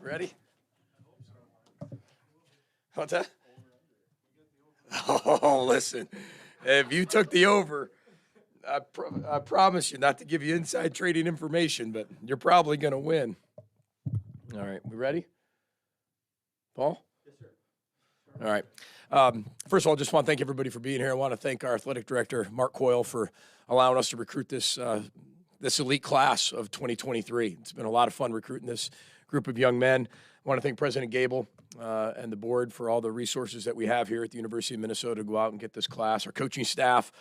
Ready? What's that? Oh, listen. If you took the over, I promise you not to give you inside trading information, but you're probably going to win. All right, we ready? Paul? Yes, sir. All right. First of all, I just want to thank everybody for being here. I want to thank our athletic director, Mark Coyle, for allowing us to recruit this elite class of 2023. It's been a lot of fun recruiting this group of young men. I want to thank President Gable and the board for all the resources that we have here at the University of Minnesota to go out and get this class. Our coaching staff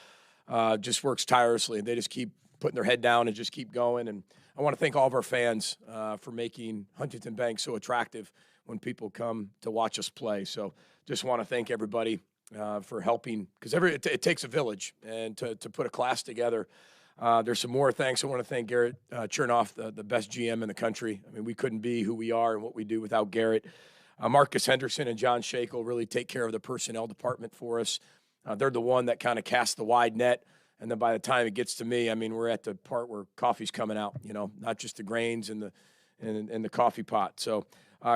just works tirelessly. They just keep putting their head down and just keep going. And I want to thank all of our fans for making Huntington Bank so attractive when people come to watch us play. So just want to thank everybody for helping, because it takes a village and to put a class together. There's some more thanks. I want to thank Garrett Chernoff, the best GM in the country. I mean, we couldn't be who we are and what we do without Garrett. Marcus Henderson and John Shakel really take care of the personnel department for us. They're the one that kind of casts the wide net. And then by the time it gets to me, I mean, we're at the part where coffee's coming out, not just the grains and the coffee pot. So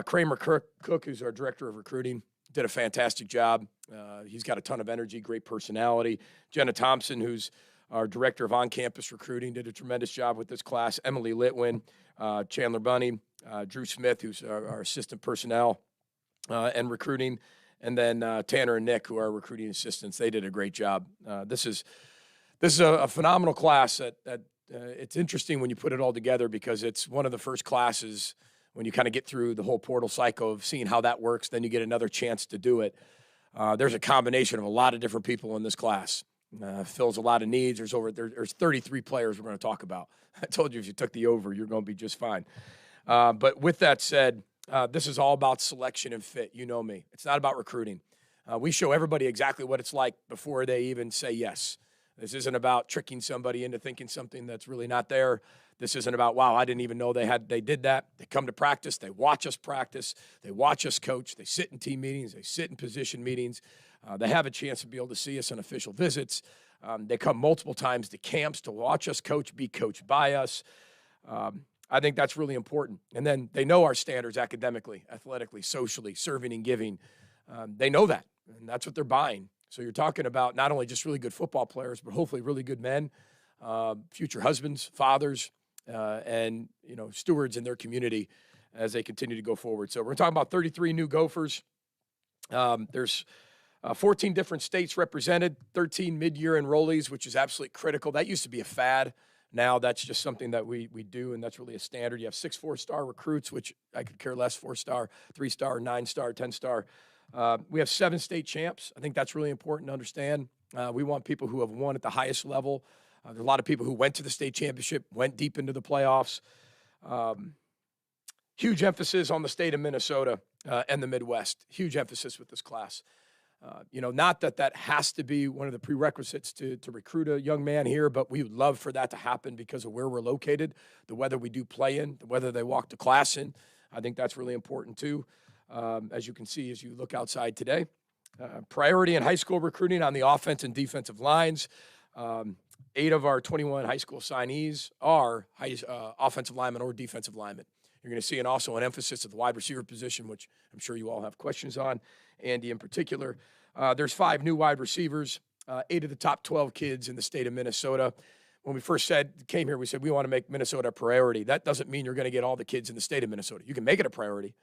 Kramer Cook, who's our director of recruiting, did a fantastic job. He's got a ton of energy, great personality. Jenna Thompson, who's our director of on-campus recruiting, did a tremendous job with this class. Emily Litwin, Chandler Bunny, Drew Smith, who's our assistant personnel and recruiting, and then Tanner and Nick, who are recruiting assistants. They did a great job. This is a phenomenal class. It's interesting when you put it all together because it's one of the first classes when you kind of get through the whole portal cycle of seeing how that works. Then you get another chance to do it. There's a combination of a lot of different people in this class. Fills a lot of needs. There's 33 players we're going to talk about. I told you if you took the over, you're going to be just fine. But with that said, this is all about selection and fit. You know me. It's not about recruiting. We show everybody exactly what it's like before they even say yes. This isn't about tricking somebody into thinking something that's really not there. This isn't about, wow, I didn't even know they did that. They come to practice. They watch us practice. They watch us coach. They sit in team meetings. They sit in position meetings. They have a chance to be able to see us on official visits. They come multiple times to camps to watch us coach, be coached by us. I think that's really important. And then they know our standards academically, athletically, socially, serving and giving. They know that, and that's what they're buying. So you're talking about not only just really good football players, but hopefully really good men, future husbands, fathers, and stewards in their community as they continue to go forward. So we're talking about 33 new Gophers. There's 14 different states represented, 13 mid-year enrollees, which is absolutely critical. That used to be a fad. Now that's just something that we do, and that's really a standard. You have 6 4-star recruits, which I could care less, 4-star, 3-star, 9-star, 10-star. We have 7 state champs. I think that's really important to understand. We want people who have won at the highest level. There's a lot of people who went to the state championship, went deep into the playoffs. Huge emphasis on the state of Minnesota and the Midwest. Huge emphasis with this class. Not that has to be one of the prerequisites to recruit a young man here, but we would love for that to happen because of where we're located, the weather we do play in, the weather they walk to class in. I think that's really important too. As you can see, as you look outside today, priority in high school recruiting on the offense and defensive lines. 8 of our 21 high school signees are offensive linemen or defensive linemen. You're going to see also an emphasis at the wide receiver position, which I'm sure you all have questions on, Andy in particular. There's 5 new wide receivers, 8 of the top 12 kids in the state of Minnesota. When we first came here, we said we want to make Minnesota a priority. That doesn't mean you're going to get all the kids in the state of Minnesota. You can make it a priority,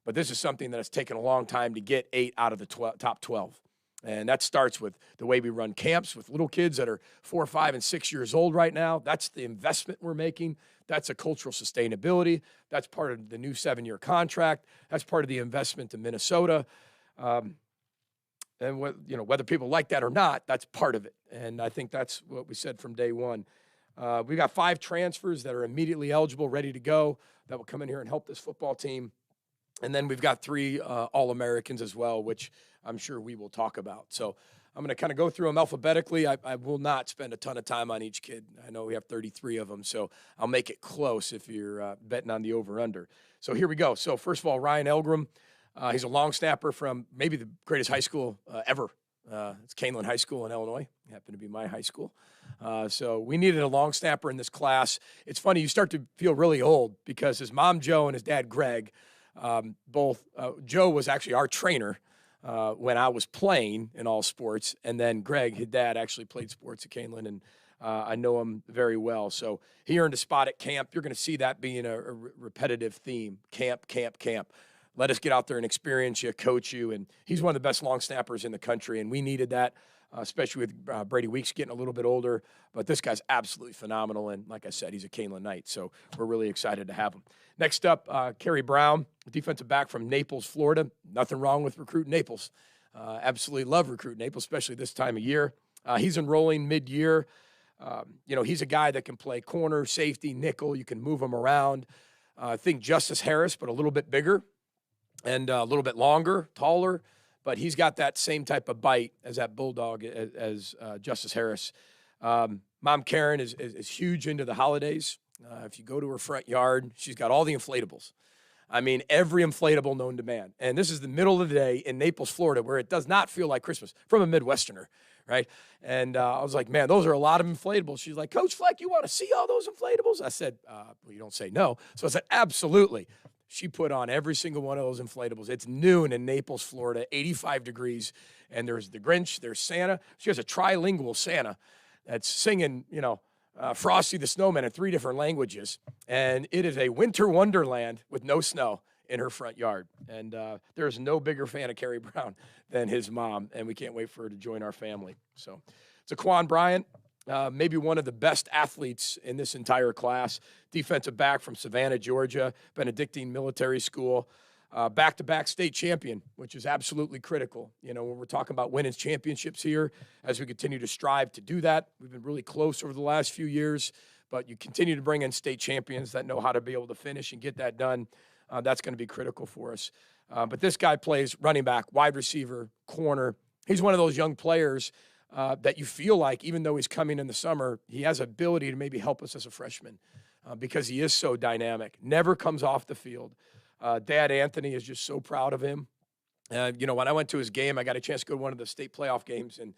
but this is something that has taken a long time to get 8 out of the top 12. And that starts with the way we run camps with little kids that are 4, 5, and 6 years old right now. That's the investment we're making. That's a cultural sustainability. That's part of the new 7-year contract. That's part of the investment in Minnesota. And whether people like that or not, that's part of it. And I think that's what we said from day one. We got 5 transfers that are immediately eligible, ready to go, that will come in here and help this football team. And then we've got 3 All-Americans as well, which I'm sure we will talk about. So I'm going to kind of go through them alphabetically. I will not spend a ton of time on each kid. I know we have 33 of them, so I'll make it close if you're betting on the over-under. So here we go. So first of all, Ryan Elgram. He's a long snapper from maybe the greatest high school ever. It's Canelan High School in Illinois. It happened to be my high school. So we needed a long snapper in this class. It's funny, you start to feel really old because his mom, Jo, and his dad, Greg, Joe was actually our trainer when I was playing in all sports, and then Greg, his dad, actually played sports at Canelan, and I know him very well. So he earned a spot at camp. You're going to see that being a repetitive theme: camp, camp, camp. Let us get out there and experience you, coach you, and he's one of the best long snappers in the country, and we needed that. Especially with Brady Weeks getting a little bit older. But this guy's absolutely phenomenal, and like I said, he's a Canelan Knight, so we're really excited to have him. Next up, Kerry Brown, defensive back from Naples, Florida. Nothing wrong with recruiting Naples. Absolutely love recruiting Naples, especially this time of year. He's enrolling mid-year. He's a guy that can play corner, safety, nickel. You can move him around. I think Justice Harris, but a little bit bigger and a little bit longer, taller. But he's got that same type of bite as that bulldog as Justice Harris. Mom Karen is huge into the holidays. If you go to her front yard, she's got all the inflatables. I mean, every inflatable known to man. And this is the middle of the day in Naples, Florida, where it does not feel like Christmas, from a Midwesterner, right? And I was like, man, those are a lot of inflatables. She's like, Coach Fleck, you want to see all those inflatables? I said, well, you don't say no. So I said, absolutely. She put on every single one of those inflatables. It's noon in Naples, Florida, 85 degrees, and there's the Grinch, there's Santa. She has a trilingual Santa that's singing, Frosty the Snowman in 3 different languages, and it is a winter wonderland with no snow in her front yard. And there's no bigger fan of Kerry Brown than his mom, and we can't wait for her to join our family. So Zaquan Bryant, maybe one of the best athletes in this entire class, defensive back from Savannah, Georgia, Benedictine Military School, back-to-back state champion, which is absolutely critical. When we're talking about winning championships here, as we continue to strive to do that, we've been really close over the last few years, but you continue to bring in state champions that know how to be able to finish and get that done. That's going to be critical for us. But this guy plays running back, wide receiver, corner. He's one of those young players that you feel like, even though he's coming in the summer, he has ability to maybe help us as a freshman because he is so dynamic, never comes off the field. Dad Anthony is just so proud of him. When I went to his game, I got a chance to go to one of the state playoff games, and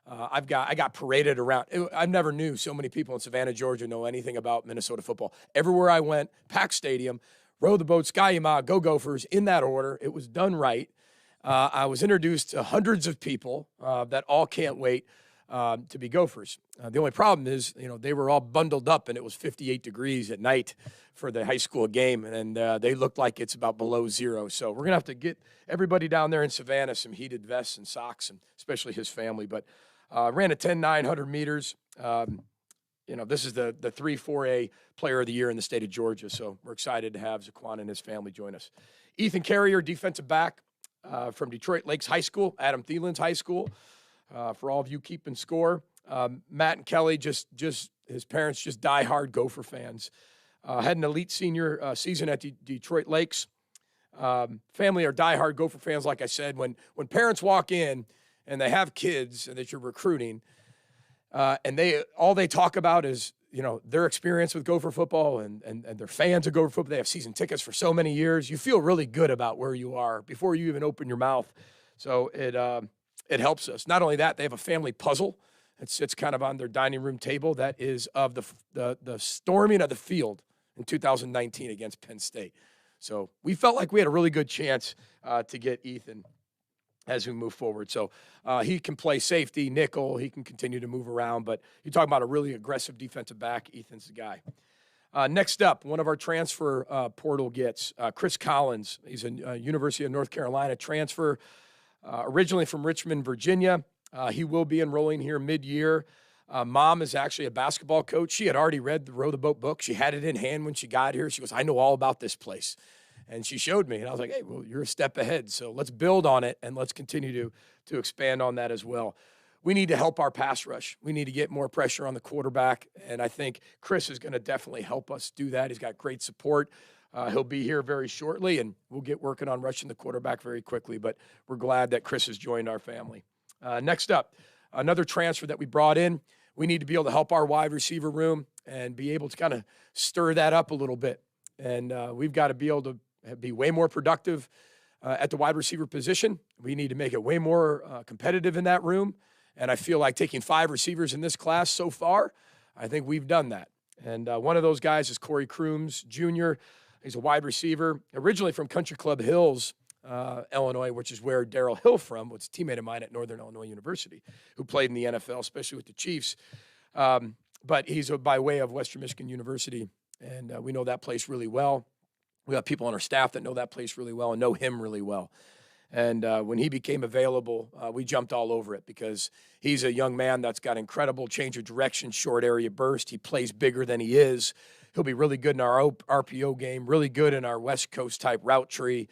I got paraded around. I never knew so many people in Savannah, Georgia know anything about Minnesota football. Everywhere I went, packed stadium, row the boat, Skyima, go Gophers, in that order. It was done right. I was introduced to hundreds of people that all can't wait to be Gophers. The only problem is, they were all bundled up, and it was 58 degrees at night for the high school game, and they looked like it's about below zero. So we're going to have to get everybody down there in Savannah some heated vests and socks, and especially his family. But ran a 10,900 meters. This is the 3-4A player of the year in the state of Georgia, so we're excited to have Zaquan and his family join us. Ethan Carrier, defensive back from Detroit Lakes High School, Adam Thielen's high school. For all of you keeping score, Matt and Kelly, just his parents, just diehard Gopher fans. Had an elite senior season at Detroit Lakes. Family are diehard Gopher fans, like I said. When parents walk in and they have kids and that you're recruiting, and all they talk about is their experience with Gopher football and they're fans of Gopher football. They have season tickets for so many years. You feel really good about where you are before you even open your mouth. So it helps us. Not only that, they have a family puzzle. It sits kind of on their dining room table. That is of the storming of the field in 2019 against Penn State. So we felt like we had a really good chance to get Ethan as we move forward. So he can play safety, nickel. He can continue to move around. But you talk about a really aggressive defensive back, Ethan's the guy. Next up, one of our transfer portal gets, Chris Collins. He's a University of North Carolina transfer, originally from Richmond, Virginia. He will be enrolling here mid-year. Mom is actually a basketball coach. She had already read the Row the Boat book. She had it in hand when she got here. She goes, I know all about this place. And she showed me, and I was like, hey, well, you're a step ahead. So let's build on it, and let's continue to expand on that as well. We need to help our pass rush. We need to get more pressure on the quarterback, and I think Chris is going to definitely help us do that. He's got great support. He'll be here very shortly, and we'll get working on rushing the quarterback very quickly, but we're glad that Chris has joined our family. Next up, another transfer that we brought in. We need to be able to help our wide receiver room and be able to kind of stir that up a little bit. And we've got to be able to be way more productive at the wide receiver position. We need to make it way more competitive in that room. And I feel like taking 5 receivers in this class so far, I think we've done that. And one of those guys is Crooms Jr. He's a wide receiver, originally from Country Club Hills, Illinois, which is where Darrell Hill was a teammate of mine at Northern Illinois University, who played in the NFL, especially with the Chiefs. But he's by way of Western Michigan University, and we know that place really well. We have people on our staff that know that place really well and know him really well. And when he became available, we jumped all over it because he's a young man that's got incredible change of direction, short area burst. He plays bigger than he is. He'll be really good in our RPO game, really good in our West Coast type route tree.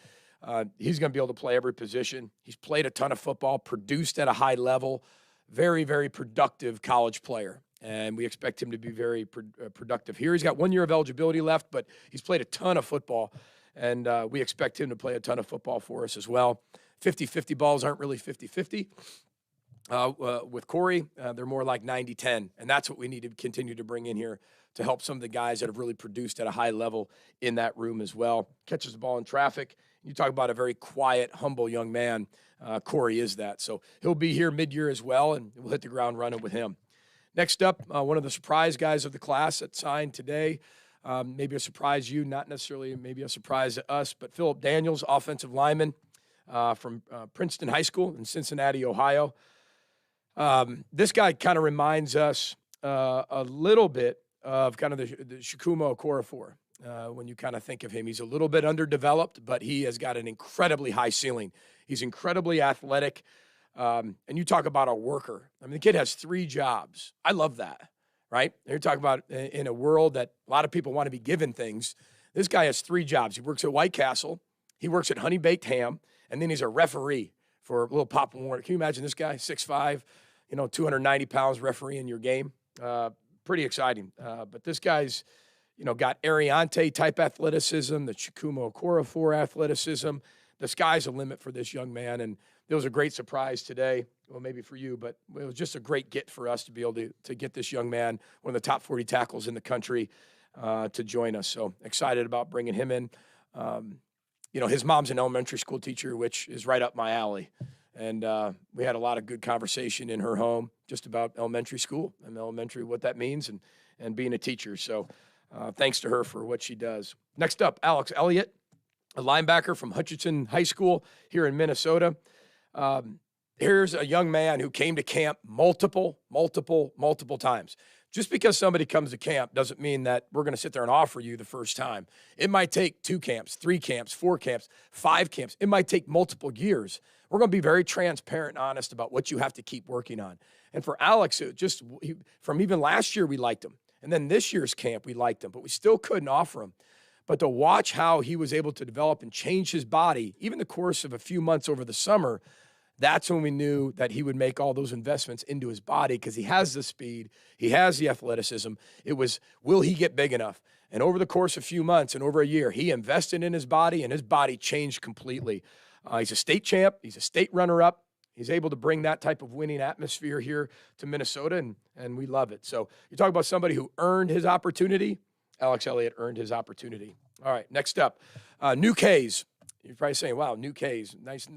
He's going to be able to play every position. He's played a ton of football, produced at a high level, very, very productive college player. And we expect him to be very productive here. He's got 1 year of eligibility left, but he's played a ton of football. And we expect him to play a ton of football for us as well. 50-50 balls aren't really 50-50. With Corey, they're more like 90-10. And that's what we need to continue to bring in here to help some of the guys that have really produced at a high level in that room as well. Catches the ball in traffic. You talk about a very quiet, humble young man. Corey is that. So he'll be here mid-year as well, and we'll hit the ground running with him. Next up, one of the surprise guys of the class that signed today. Maybe a surprise you, not necessarily maybe a surprise to us, but Phillip Daniels, offensive lineman from Princeton High School in Cincinnati, Ohio. This guy kind of reminds us a little bit of kind of the Chukwuma Okorafor. When you kind of think of him, he's a little bit underdeveloped, but he has got an incredibly high ceiling. He's incredibly athletic. And you talk about a worker. I mean, the kid has 3 jobs. I love that. Right? You're talking about in a world that a lot of people want to be given things. This guy has 3 jobs. He works at White Castle, he works at Honey Baked Ham, and then he's a referee for little Papa Warner. Can you imagine this guy, 6'5", 290 pounds, referee in your game? Pretty exciting. But this guy's, got Ariante-type athleticism, the Chukwuma Okorafor athleticism. The sky's the limit for this young man, and it was a great surprise today. Well, maybe for you, but it was just a great get for us to be able to get this young man, one of the top 40 tackles in the country, to join us. So excited about bringing him in. His mom's an elementary school teacher, which is right up my alley. And we had a lot of good conversation in her home just about elementary school and what that means and being a teacher. So thanks to her for what she does. Next up, Alex Elliott, a linebacker from Hutchinson High School here in Minnesota. Here's a young man who came to camp multiple times. Just because somebody comes to camp doesn't mean that we're going to sit there and offer you the first time. It might take 2 camps, 3 camps, 4 camps, 5 camps. It might take multiple years. We're going to be very transparent and honest about what you have to keep working on. And for Alex, from even last year, we liked him. And then this year's camp, we liked him, but we still couldn't offer him. But to watch how he was able to develop and change his body, even the course of a few months over the summer, that's when we knew that he would make all those investments into his body because he has the speed, he has the athleticism. It was, will he get big enough? And over the course of a few months and over a year, he invested in his body, and his body changed completely. He's a state champ. He's a state runner-up. He's able to bring that type of winning atmosphere here to Minnesota, and we love it. So you talk about somebody who earned his opportunity. Alex Elliott earned his opportunity. All right, next up, Nuke Hayes. You're probably saying, wow, Nuke Hayes, nice.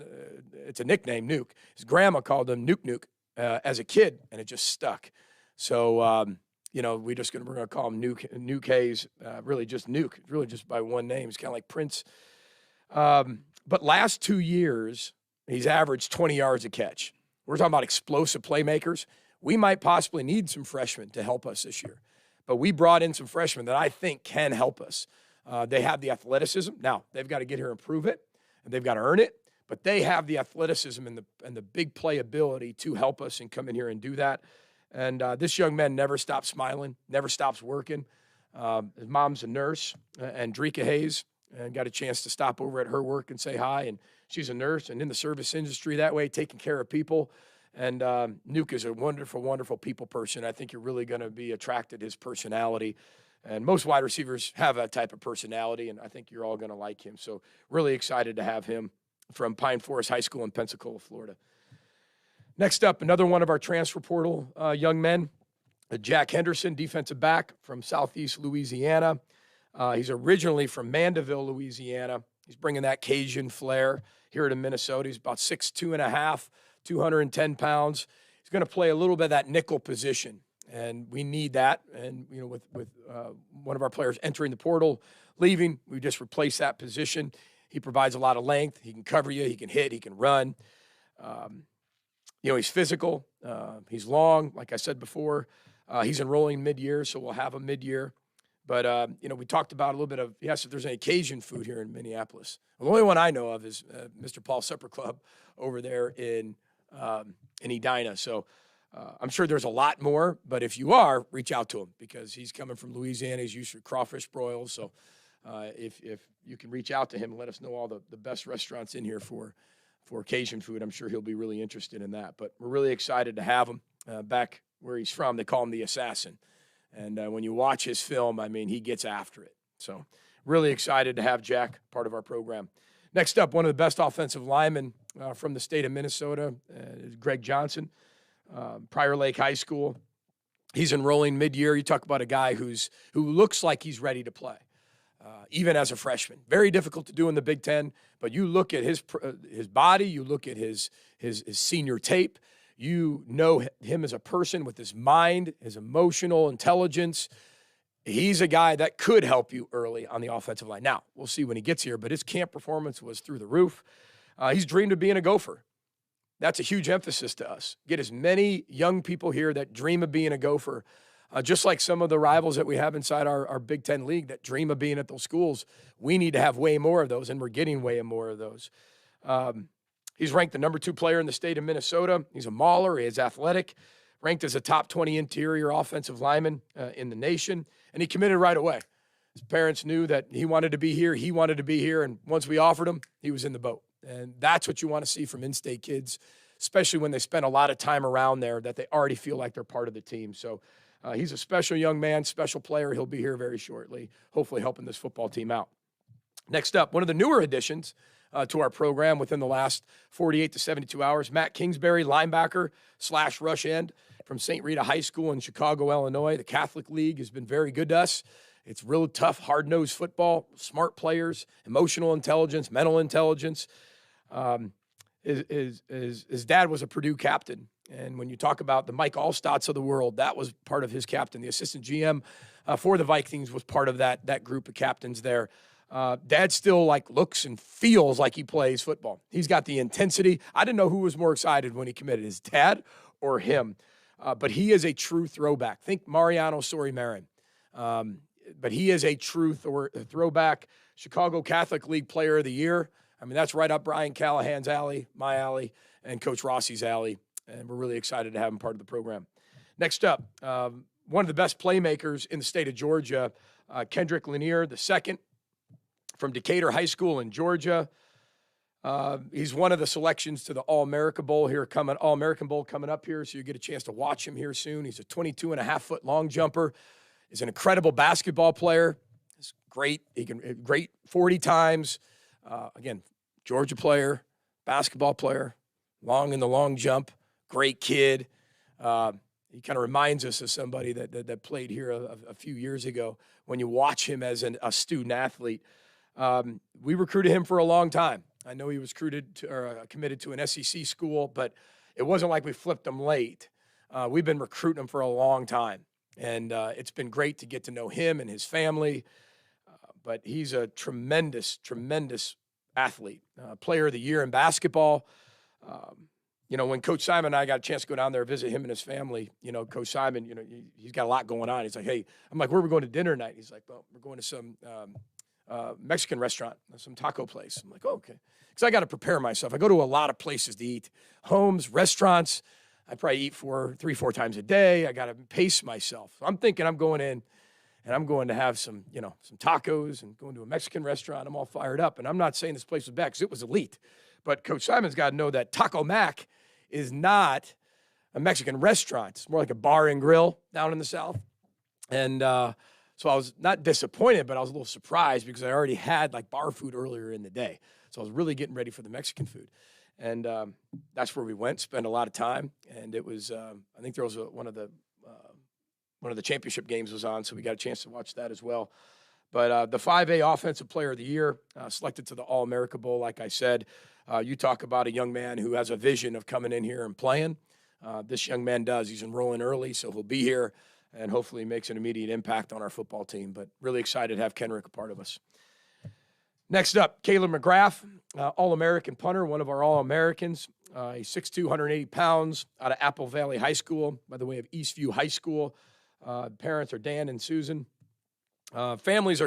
It's a nickname, Nuke. His grandma called him Nuke as a kid, and it just stuck. So, we're going to call him Nuke Hayes, really just Nuke, really just by one name. It's kind of like Prince. But last 2 years, he's averaged 20 yards a catch. We're talking about explosive playmakers. We might possibly need some freshmen to help us this year. But we brought in some freshmen that I think can help us. They have the athleticism. Now, they've got to get here and prove it, and they've got to earn it. But they have the athleticism and the big play ability to help us and come in here and do that. And this young man never stops smiling, never stops working. His mom's a nurse, Andrika Hayes, and got a chance to stop over at her work and say hi. And she's a nurse and in the service industry that way, taking care of people. And Nuke is a wonderful, wonderful people person. I think you're really going to be attracted to his personality. And most wide receivers have that type of personality, and I think you're all going to like him. So really excited to have him from Pine Forest High School in Pensacola, Florida. Next up, another one of our transfer portal young men, Jack Henderson, defensive back from Southeast Louisiana. He's originally from Mandeville, Louisiana. He's bringing that Cajun flair here to Minnesota. He's about 6'2.5", 210 pounds. He's going to play a little bit of that nickel position. And we need that. And, with one of our players entering the portal, leaving, we just replace that position. He provides a lot of length. He can cover you. He can hit. He can run. He's physical. He's long, like I said before. He's enrolling mid-year, so we'll have him mid-year. But, we talked about a little bit of, if there's any Cajun food here in Minneapolis. Well, the only one I know of is Mr. Paul's Supper Club over there in Edina. So I'm sure there's a lot more, but if you are, reach out to him because he's coming from Louisiana. He's used to crawfish broils. So if you can reach out to him and let us know all the best restaurants in here for Cajun food, I'm sure he'll be really interested in that. But we're really excited to have him back where he's from. They call him the Assassin. And when you watch his film, he gets after it. So really excited to have Jack part of our program. Next up, one of the best offensive linemen from the state of Minnesota is Greg Johnson, Prior Lake High School. He's enrolling mid-year. You talk about a guy who looks like he's ready to play, even as a freshman. Very difficult to do in the Big Ten, but you look at his body, you look at his senior tape, you know him as a person with his mind, his emotional intelligence. He's a guy that could help you early on the offensive line. Now, we'll see when he gets here, but his camp performance was through the roof. He's dreamed of being a Gopher. That's a huge emphasis to us. Get as many young people here that dream of being a Gopher, just like some of the rivals that we have inside our Big Ten league that dream of being at those schools. We need to have way more of those, and we're getting way more of those. He's ranked the number 2 player in the state of Minnesota. He's a mauler. He is athletic, ranked as a top 20 interior offensive lineman in the nation, and he committed right away. His parents knew that he wanted to be here. He wanted to be here, and once we offered him, he was in the boat. And that's what you want to see from in-state kids, especially when they spend a lot of time around there, that they already feel like they're part of the team. So he's a special young man, special player. He'll be here very shortly, hopefully helping this football team out. Next up, one of the newer additions to our program within the last 48 to 72 hours, Matt Kingsbury, linebacker / rush end from St. Rita High School in Chicago, Illinois. The Catholic League has been very good to us. It's real tough, hard-nosed football, smart players, emotional intelligence, mental intelligence. His dad was a Purdue captain. And when you talk about the Mike Allstotts of the world, that was part of his captain. The assistant GM for the Vikings was part of that group of captains there. Dad still looks and feels like he plays football. He's got the intensity. I didn't know who was more excited when he committed, his dad or him. But he is a true throwback. Think Mariano Sori-Marin. But he is a true throwback. Chicago Catholic League Player of the Year. That's right up Brian Callahan's alley, my alley, and Coach Rossi's alley. And we're really excited to have him part of the program. Next up, one of the best playmakers in the state of Georgia, Kendrick Lanier II from Decatur High School in Georgia. He's one of the selections to the All-American Bowl coming up here, so you get a chance to watch him here soon. He's a 22.5-foot long jumper. He's an incredible basketball player. He's great. He can great 40 times. Again, Georgia player, basketball player, long in the long jump, great kid. He kind of reminds us of somebody that played here a few years ago when you watch him as a student athlete. We recruited him for a long time. I know he was committed to an SEC school, but it wasn't like we flipped him late. We've been recruiting him for a long time, and it's been great to get to know him and his family. But he's a tremendous, tremendous athlete, player of the year in basketball. When Coach Simon and I got a chance to go down there and visit him and his family, Coach Simon, he's got a lot going on. He's like, hey, I'm like, where are we going to dinner tonight? He's like, well, we're going to some Mexican restaurant, some taco place. I'm like, oh, okay. Because I got to prepare myself. I go to a lot of places to eat, homes, restaurants. I probably eat 3-4 times a day. I got to pace myself. So I'm thinking I'm going in, and I'm going to have some tacos and going to a Mexican restaurant. I'm all fired up. And I'm not saying this place was bad because it was elite. But Coach Simon's got to know that Taco Mac is not a Mexican restaurant. It's more like a bar and grill down in the South. And so I was not disappointed, but I was a little surprised because I already had bar food earlier in the day. So I was really getting ready for the Mexican food. And that's where we went, spent a lot of time. And it was, I think there was one of the championship games was on, so we got a chance to watch that as well. But the 5A Offensive Player of the Year, selected to the All-America Bowl, like I said. You talk about a young man who has a vision of coming in here and playing. This young man does. He's enrolling early, so he'll be here and hopefully makes an immediate impact on our football team. But really excited to have Kendrick a part of us. Next up, Caleb McGrath, All-American punter, one of our All-Americans. He's 6'2", 180 pounds, out of Apple Valley High School, by the way of Eastview High School. Parents are Dan and Susan. Family's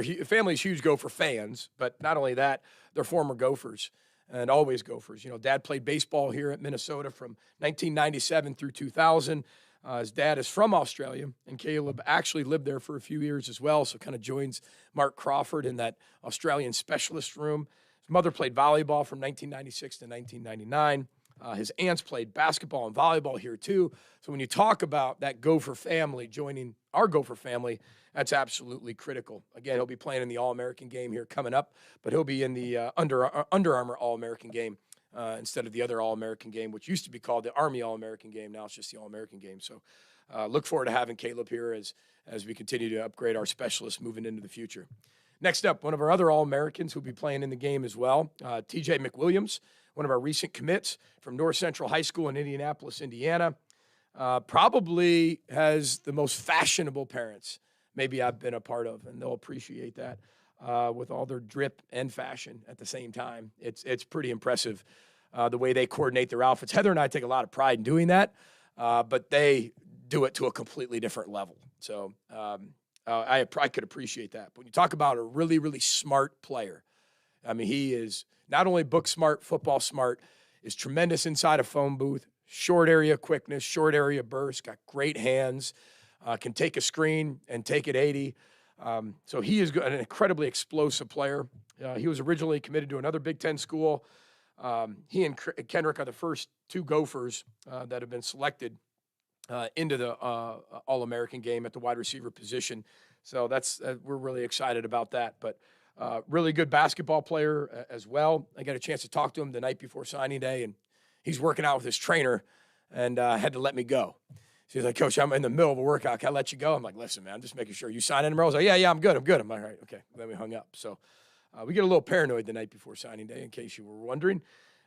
huge Gopher fans, but not only that, they're former Gophers and always Gophers. You know, Dad played baseball here at Minnesota from 1997 through 2000. His dad is from Australia, and Caleb actually lived there for a few years as well, so kind of joins Mark Crawford in that Australian specialist room. His mother played volleyball from 1996 to 1999. His aunts played basketball and volleyball here too. So when you talk about that Gopher family joining our Gopher family, that's absolutely critical. Again, he'll be playing in the All-American game here coming up, but he'll be in the Under Armour All-American game instead of the other All-American game, which used to be called the Army All-American game. Now it's just the All-American game. So look forward to having Caleb here as we continue to upgrade our specialists moving into the future. Next up, one of our other All-Americans who'll be playing in the game as well, TJ McWilliams, one of our recent commits from North Central High School in Indianapolis, Indiana. Probably has the most fashionable parents maybe I've been a part of, and they'll appreciate that with all their drip and fashion at the same time. It's pretty impressive the way they coordinate their outfits. Heather and I take a lot of pride in doing that, but they do it to a completely different level. So I could appreciate that. But when you talk about a really, really smart player, I mean, he is not only book smart, football smart, is tremendous inside a phone booth, short area quickness, short area burst, got great hands, can take a screen and take it 80. So he is an incredibly explosive player. He was originally committed to another Big Ten school. He and Kendrick are the first two Gophers that have been selected into the All-American game at the wide receiver position. So we're really excited about that. But really good basketball player as well. I got a chance to talk to him the night before signing day, and he's working out with his trainer and had to let me go. She's like, Coach, I'm in the middle of a workout. Can I let you go? I'm like, listen, man, I'm just making sure you sign in tomorrow. I was like, yeah, I'm good. I'm like, all right, okay. Then we hung up. So we get a little paranoid the night before signing day, in case you were wondering.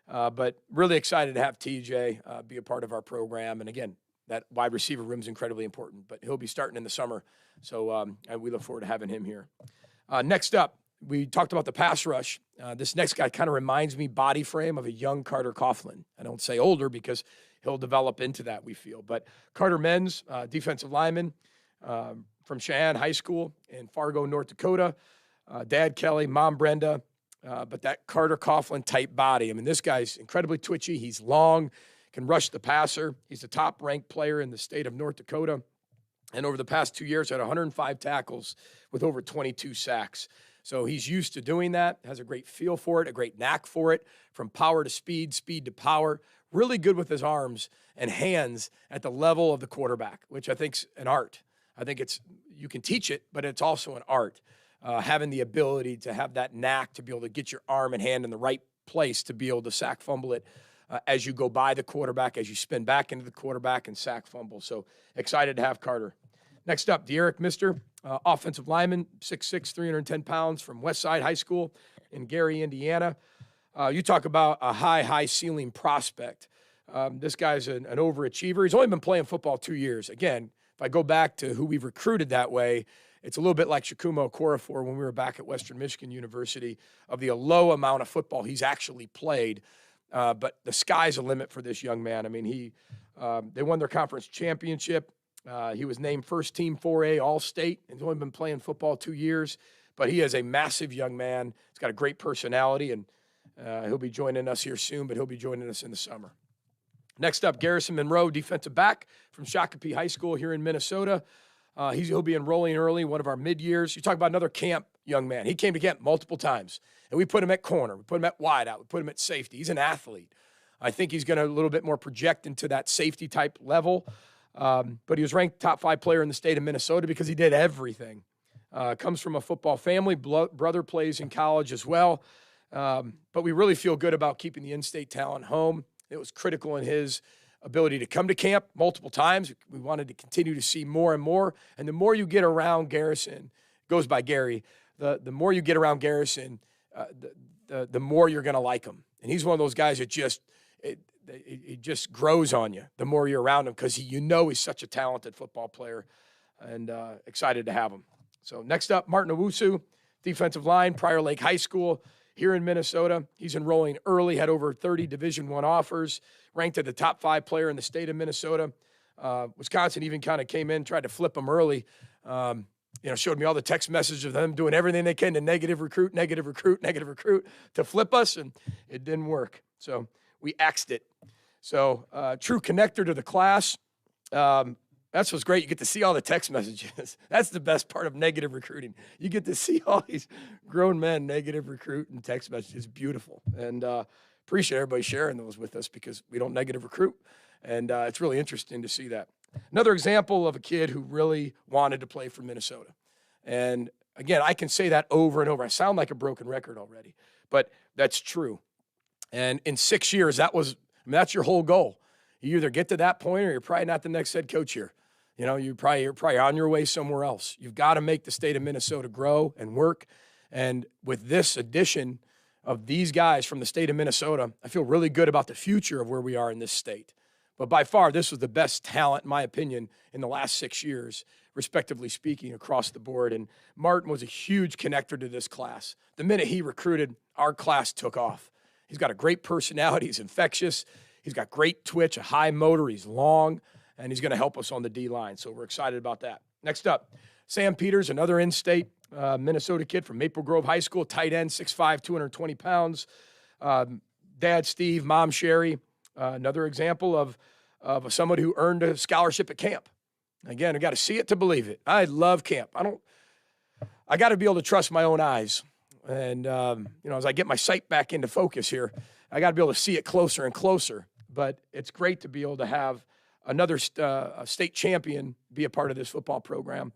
But really excited to have TJ be a part of our program. And again, that wide receiver room is incredibly important, but he'll be starting in the summer. So and we look forward to having him here. Next up, we talked about the pass rush. This next guy kind of reminds me body frame of a young Carter Coughlin. I don't say older because he'll develop into that, we feel. But Carter Menz, defensive lineman from Cheyenne High School in Fargo, North Dakota. Dad Kelly, Mom Brenda, but that Carter Coughlin type body. I mean, this guy's incredibly twitchy. He's long, can rush the passer. He's the top-ranked player in the state of North Dakota. And over the past 2 years, had 105 tackles with over 22 sacks. So he's used to doing that, has a great feel for it, a great knack for it, from power to speed, speed to power. Really good with his arms and hands at the level of the quarterback, which I think's an art. I think you can teach it, but it's also an art. Having the ability to have that knack to be able to get your arm and hand in the right place to be able to sack fumble it as you go by the quarterback, as you spin back into the quarterback and sack fumble. So excited to have Carter. Next up, De'Eric Mister, offensive lineman, 6'6", 310 pounds from Westside High School in Gary, Indiana. You talk about a high ceiling prospect. This guy's an overachiever. He's only been playing football 2 years. Again, if I go back to who we've recruited that way, it's a little bit like Shakumo Okorafor when we were back at Western Michigan University, of the low amount of football he's actually played. But the sky's the limit for this young man. I mean, they won their conference championship. He was named first team 4A All-State, and he's only been playing football 2 years. But he is a massive young man. He's got a great personality, and he'll be joining us here soon, but he'll be joining us in the summer. Next up, Garrison Monroe, defensive back from Shakopee High School here in Minnesota. He'll be enrolling early, one of our mid-years. You talk about another camp young man. He came to camp multiple times, and we put him at corner. We put him at wideout. We put him at safety. He's an athlete. I think he's going to a little bit more project into that safety-type level. But he was ranked top 5 player in the state of Minnesota because he did everything. Comes from a football family. Brother plays in college as well. But we really feel good about keeping the in-state talent home. It was critical in his ability to come to camp multiple times. We wanted to continue to see more and more. And the more you get around Garrison, goes by Gary, the more you get around Garrison, the more you're going to like him. And he's one of those guys that it just grows on you the more you're around him because he's such a talented football player, and excited to have him. So next up, Martin Awusu, defensive line, Prior Lake High School here in Minnesota. He's enrolling early, had over 30 Division I offers, ranked at the top 5 player in the state of Minnesota. Wisconsin even kind of came in, tried to flip him early. Showed me all the text messages of them doing everything they can to negative recruit to flip us, and it didn't work. So we axed it. So true connector to the class. That's what's great. You get to see all the text messages. That's the best part of negative recruiting. You get to see all these grown men negative recruit and text messages. It's beautiful. And appreciate everybody sharing those with us because we don't negative recruit. And it's really interesting to see that. Another example of a kid who really wanted to play for Minnesota. And again, I can say that over and over. I sound like a broken record already, but that's true. And in 6 years, that's your whole goal. You either get to that point or you're probably not the next head coach here. You're probably on your way somewhere else. You've got to make the state of Minnesota grow and work. And with this addition of these guys from the state of Minnesota, I feel really good about the future of where we are in this state. But by far, this was the best talent, in my opinion, in the last 6 years, respectively speaking, across the board. And Martin was a huge connector to this class. The minute he recruited, our class took off. He's got a great personality. He's infectious. He's got great twitch, a high motor. He's long, and he's going to help us on the D-line. So we're excited about that. Next up, Sam Peters, another in-state Minnesota kid from Maple Grove High School, tight end, 6'5", 220 pounds. Dad Steve, Mom Sherry, another example of someone who earned a scholarship at camp. Again, I got to see it to believe it. I love camp. I got to be able to trust my own eyes. And, as I get my sight back into focus here, I got to be able to see it closer and closer. But it's great to be able to have another state champion be a part of this football program.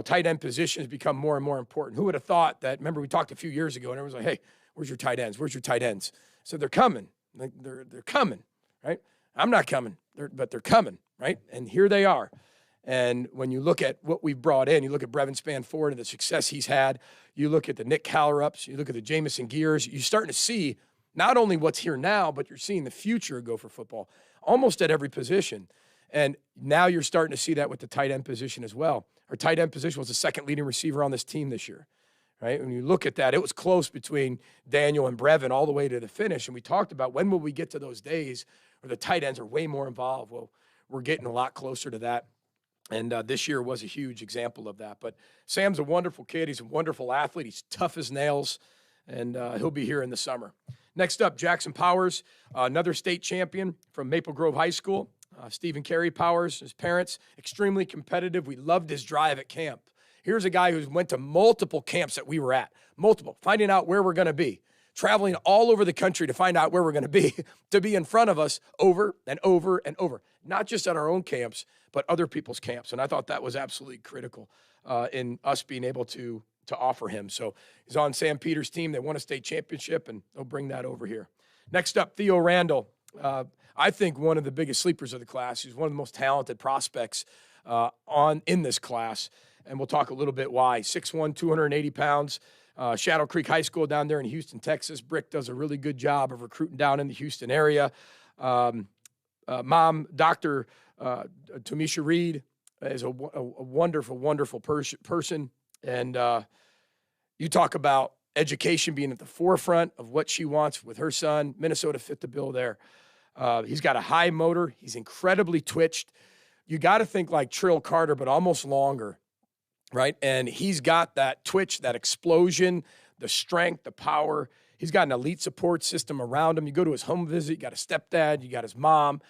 Tight end positions become more and more important. Who would have thought that? Remember, we talked a few years ago, and everyone was like, hey, where's your tight ends? Where's your tight ends? So they're coming. They're coming, right? I'm not coming, but they're coming, right? And here they are. And when you look at what we've brought in, you look at Brevin Spanford and the success he's had, you look at the Nick Callerups, you look at the Jamison Gears, you're starting to see not only what's here now, but you're seeing the future of Gopher football almost at every position. And now you're starting to see that with the tight end position as well. Our tight end position was the second leading receiver on this team this year, right? When you look at that, it was close between Daniel and Brevin all the way to the finish. And we talked about when will we get to those days where the tight ends are way more involved. Well, we're getting a lot closer to that. And this year was a huge example of that. But Sam's a wonderful kid. He's a wonderful athlete. He's tough as nails, and he'll be here in the summer. Next up, Jackson Powers, another state champion from Maple Grove High School. Stephen Carey Powers, his parents, extremely competitive. We loved his drive at camp. Here's a guy who went to multiple camps that we were at, finding out where we're going to be, traveling all over the country to find out where we're going to be in front of us over and over and over, not just at our own camps, but other people's camps. And I thought that was absolutely critical in us being able to offer him. So he's on Sam Peters' team. They won a state championship, and they'll bring that over here. Next up, Theo Randall. I think one of the biggest sleepers of the class. He's one of the most talented prospects in this class, and we'll talk a little bit why. 6'1", 280 pounds. Shadow Creek High School down there in Houston, Texas. Brick does a really good job of recruiting down in the Houston area. Mom, Dr. Tomisha Reed, is a wonderful, wonderful person. And you talk about education being at the forefront of what she wants with her son. Minnesota fit the bill there. He's got a high motor. He's incredibly twitched. You got to think like Trill Carter, but almost longer, right? And he's got that twitch, that explosion, the strength, the power. He's got an elite support system around him. You go to his home visit, you got a stepdad, you got his mom.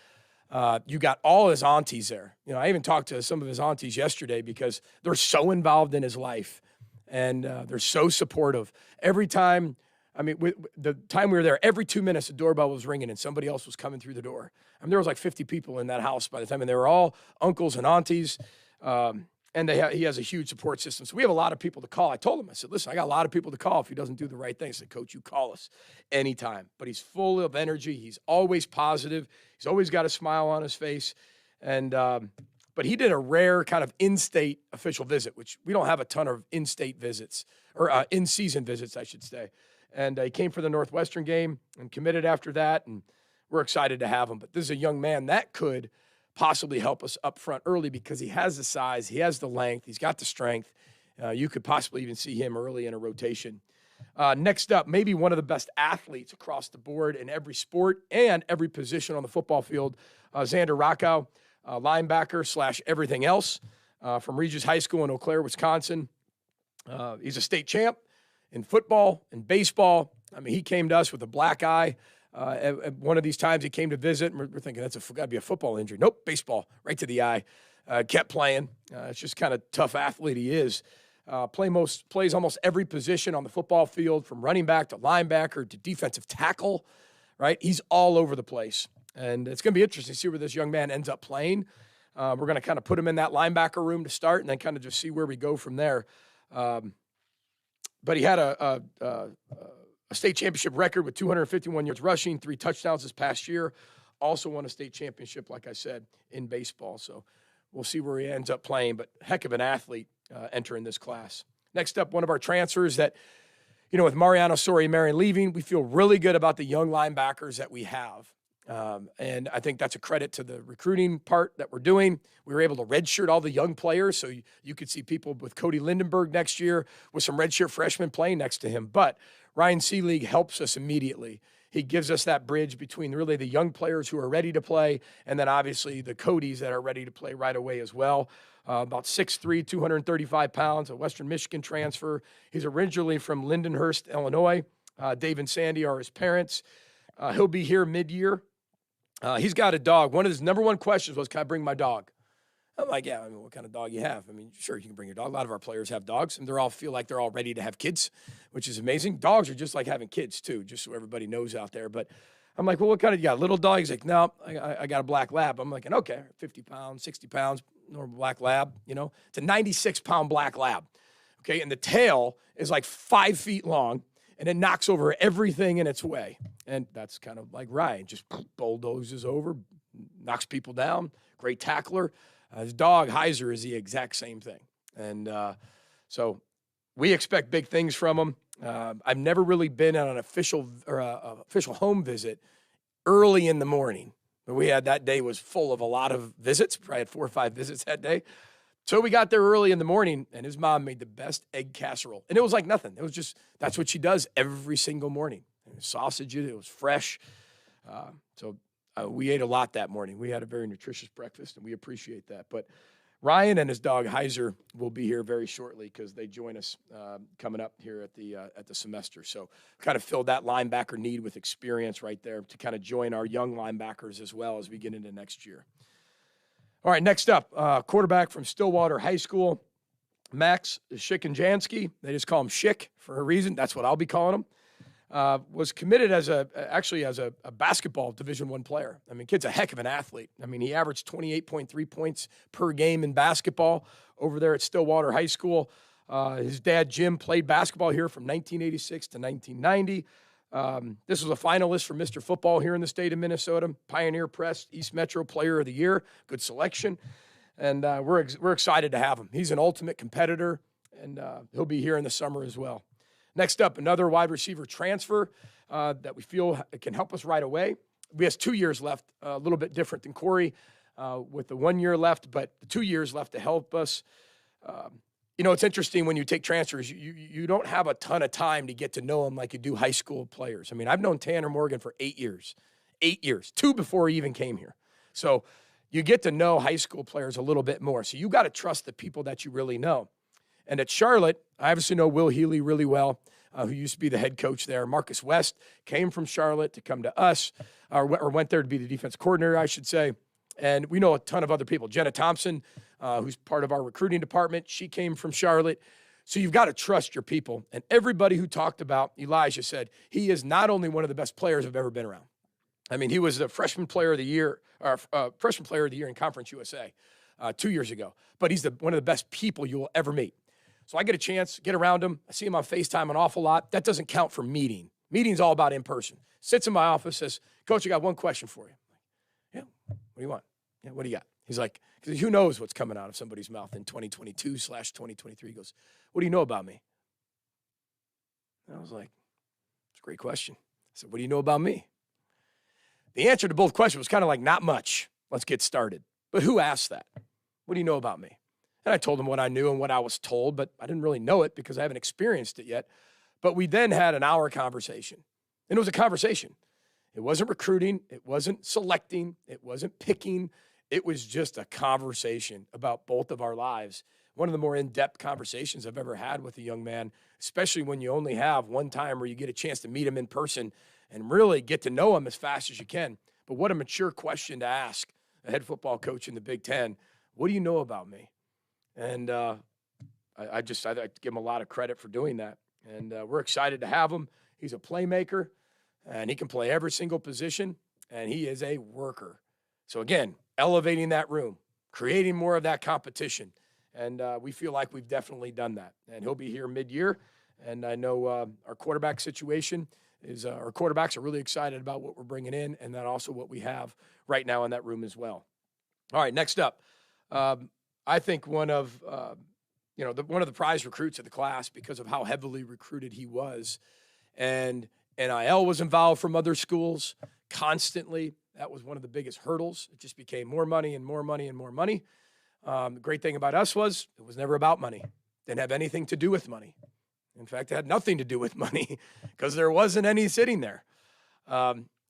You got all his aunties there. I even talked to some of his aunties yesterday because they're so involved in his life, and they're so supportive. Every time, the time we were there, every 2 minutes the doorbell was ringing and somebody else was coming through the door. There was like 50 people in that house by the time, and they were all uncles and aunties, and he has a huge support system. So we have a lot of people to call. I told him, I said, listen, I got a lot of people to call if he doesn't do the right thing. I said, Coach, you call us anytime. But he's full of energy. He's always positive. He's always got a smile on his face. And but he did a rare kind of in-state official visit, which we don't have a ton of in-state visits, or in-season visits, I should say. And he came for the Northwestern game and committed after that. And we're excited to have him. But this is a young man that could possibly help us up front early because he has the size, he has the length, he's got the strength. You could possibly even see him early in a rotation. Next up, maybe one of the best athletes across the board in every sport and every position on the football field, Xander Rocco, linebacker / everything else from Regis High School in Eau Claire, Wisconsin. He's a state champ in football and baseball. I mean, he came to us with a black eye. At one of these times he came to visit, and we're thinking, that's got to be a football injury. Nope, baseball, right to the eye. Kept playing. It's just kind of tough athlete he is. Plays almost every position on the football field, from running back to linebacker to defensive tackle, right? He's all over the place. And it's going to be interesting to see where this young man ends up playing. We're going to kind of put him in that linebacker room to start and then kind of just see where we go from there. But he had a state championship record with 251 yards rushing, 3 touchdowns this past year. Also won a state championship, like I said, in baseball. So we'll see where he ends up playing, but heck of an athlete entering this class. Next up, one of our transfers that, with Mariano Sori-Marion leaving, we feel really good about the young linebackers that we have. And I think that's a credit to the recruiting part that we're doing. We were able to redshirt all the young players, so you could see people with Cody Lindenberg next year with some redshirt freshmen playing next to him. But Ryan Seelig helps us immediately. He gives us that bridge between really the young players who are ready to play and then obviously the Codys that are ready to play right away as well. About 6'3", 235 pounds, a Western Michigan transfer. He's originally from Lindenhurst, Illinois. Dave and Sandy are his parents. He'll be here mid-year. He's got a dog. One of his number one questions was, can I bring my dog? I'm like, yeah, what kind of dog you have? Sure, you can bring your dog. A lot of our players have dogs, and feel like they're all ready to have kids, which is amazing. Dogs are just like having kids, too, just so everybody knows out there. But I'm like, well, what kind of, you got? Little dog? He's like, no, I got a black lab. I'm like, okay, 50 pounds, 60 pounds, normal black lab, It's a 96-pound black lab, okay? And the tail is like 5 feet long, and it knocks over everything in its way. And that's kind of like Ryan, just bulldozes over, knocks people down, great tackler. His dog, Heiser, is the exact same thing. And so we expect big things from him. I've never really been on an official home visit early in the morning. But we had that day was full of a lot of visits. Probably had 4 or 5 visits that day. So we got there early in the morning, and his mom made the best egg casserole. And it was like nothing. It was just, that's what she does every single morning. And it was sausage, it was fresh. So we ate a lot that morning. We had a very nutritious breakfast, and we appreciate that. But Ryan and his dog Heiser will be here very shortly because they join us coming up here at the semester. So kind of filled that linebacker need with experience right there to kind of join our young linebackers as well as we get into next year. All right, next up, quarterback from Stillwater High School, Max Shick-Jansky. They just call him Shick for a reason. That's what I'll be calling him. Was committed as a basketball Division I player. Kid's a heck of an athlete. He averaged 28.3 points per game in basketball over there at Stillwater High School. His dad, Jim, played basketball here from 1986 to 1990. This was a finalist for Mr. Football here in the state of Minnesota. Pioneer Press East Metro Player of the Year. Good selection. And we're excited to have him. He's an ultimate competitor, and he'll be here in the summer as well. Next up, another wide receiver transfer that we feel can help us right away. We have 2 years left, a little bit different than Corey with the 1 year left, but the 2 years left to help us. It's interesting when you take transfers, you don't have a ton of time to get to know them like you do high school players. I've known Tanner Morgan for 8 years, 8 years, 2 before he even came here. So you get to know high school players a little bit more. So you got to trust the people that you really know. And at Charlotte, I obviously know Will Healy really well, who used to be the head coach there. Marcus West came from Charlotte to come to us, or went there to be the defense coordinator, I should say. And we know a ton of other people. Jenna Thompson, who's part of our recruiting department, she came from Charlotte. So you've got to trust your people. And everybody who talked about Elijah said he is not only one of the best players I've ever been around. He was the freshman player of the year in Conference USA 2 years ago. But he's one of the best people you will ever meet. So I get a chance, get around him. I see him on FaceTime an awful lot. That doesn't count for meeting. Meeting's all about in person. Sits in my office, says, Coach, I got one question for you. Yeah, what do you want? Yeah, what do you got? He's like, because who knows what's coming out of somebody's mouth in 2022/2023. He goes, what do you know about me? And I was like, it's a great question. I said, what do you know about me? The answer to both questions was kind of like, not much. Let's get started. But who asked that? What do you know about me? And I told him what I knew and what I was told, but I didn't really know it because I haven't experienced it yet. But we then had an hour conversation. And it was a conversation. It wasn't recruiting. It wasn't selecting. It wasn't picking. It was just a conversation about both of our lives. One of the more in-depth conversations I've ever had with a young man, especially when you only have one time where you get a chance to meet him in person and really get to know him as fast as you can. But what a mature question to ask a head football coach in the Big Ten. What do you know about me? And I give him a lot of credit for doing that. And we're excited to have him. He's a playmaker, and he can play every single position, and he is a worker. So, again, elevating that room, creating more of that competition. And we feel like we've definitely done that. And he'll be here mid-year. And I know our quarterback situation is our quarterbacks are really excited about what we're bringing in, and then also what we have right now in that room as well. All right, next up, I think one of the prize recruits of the class because of how heavily recruited he was, and NIL was involved from other schools constantly. That was one of the biggest hurdles. It just became more money and more money and more money. The great thing about us was it was never about money. Didn't have anything to do with money. In fact, it had nothing to do with money because there wasn't any sitting there.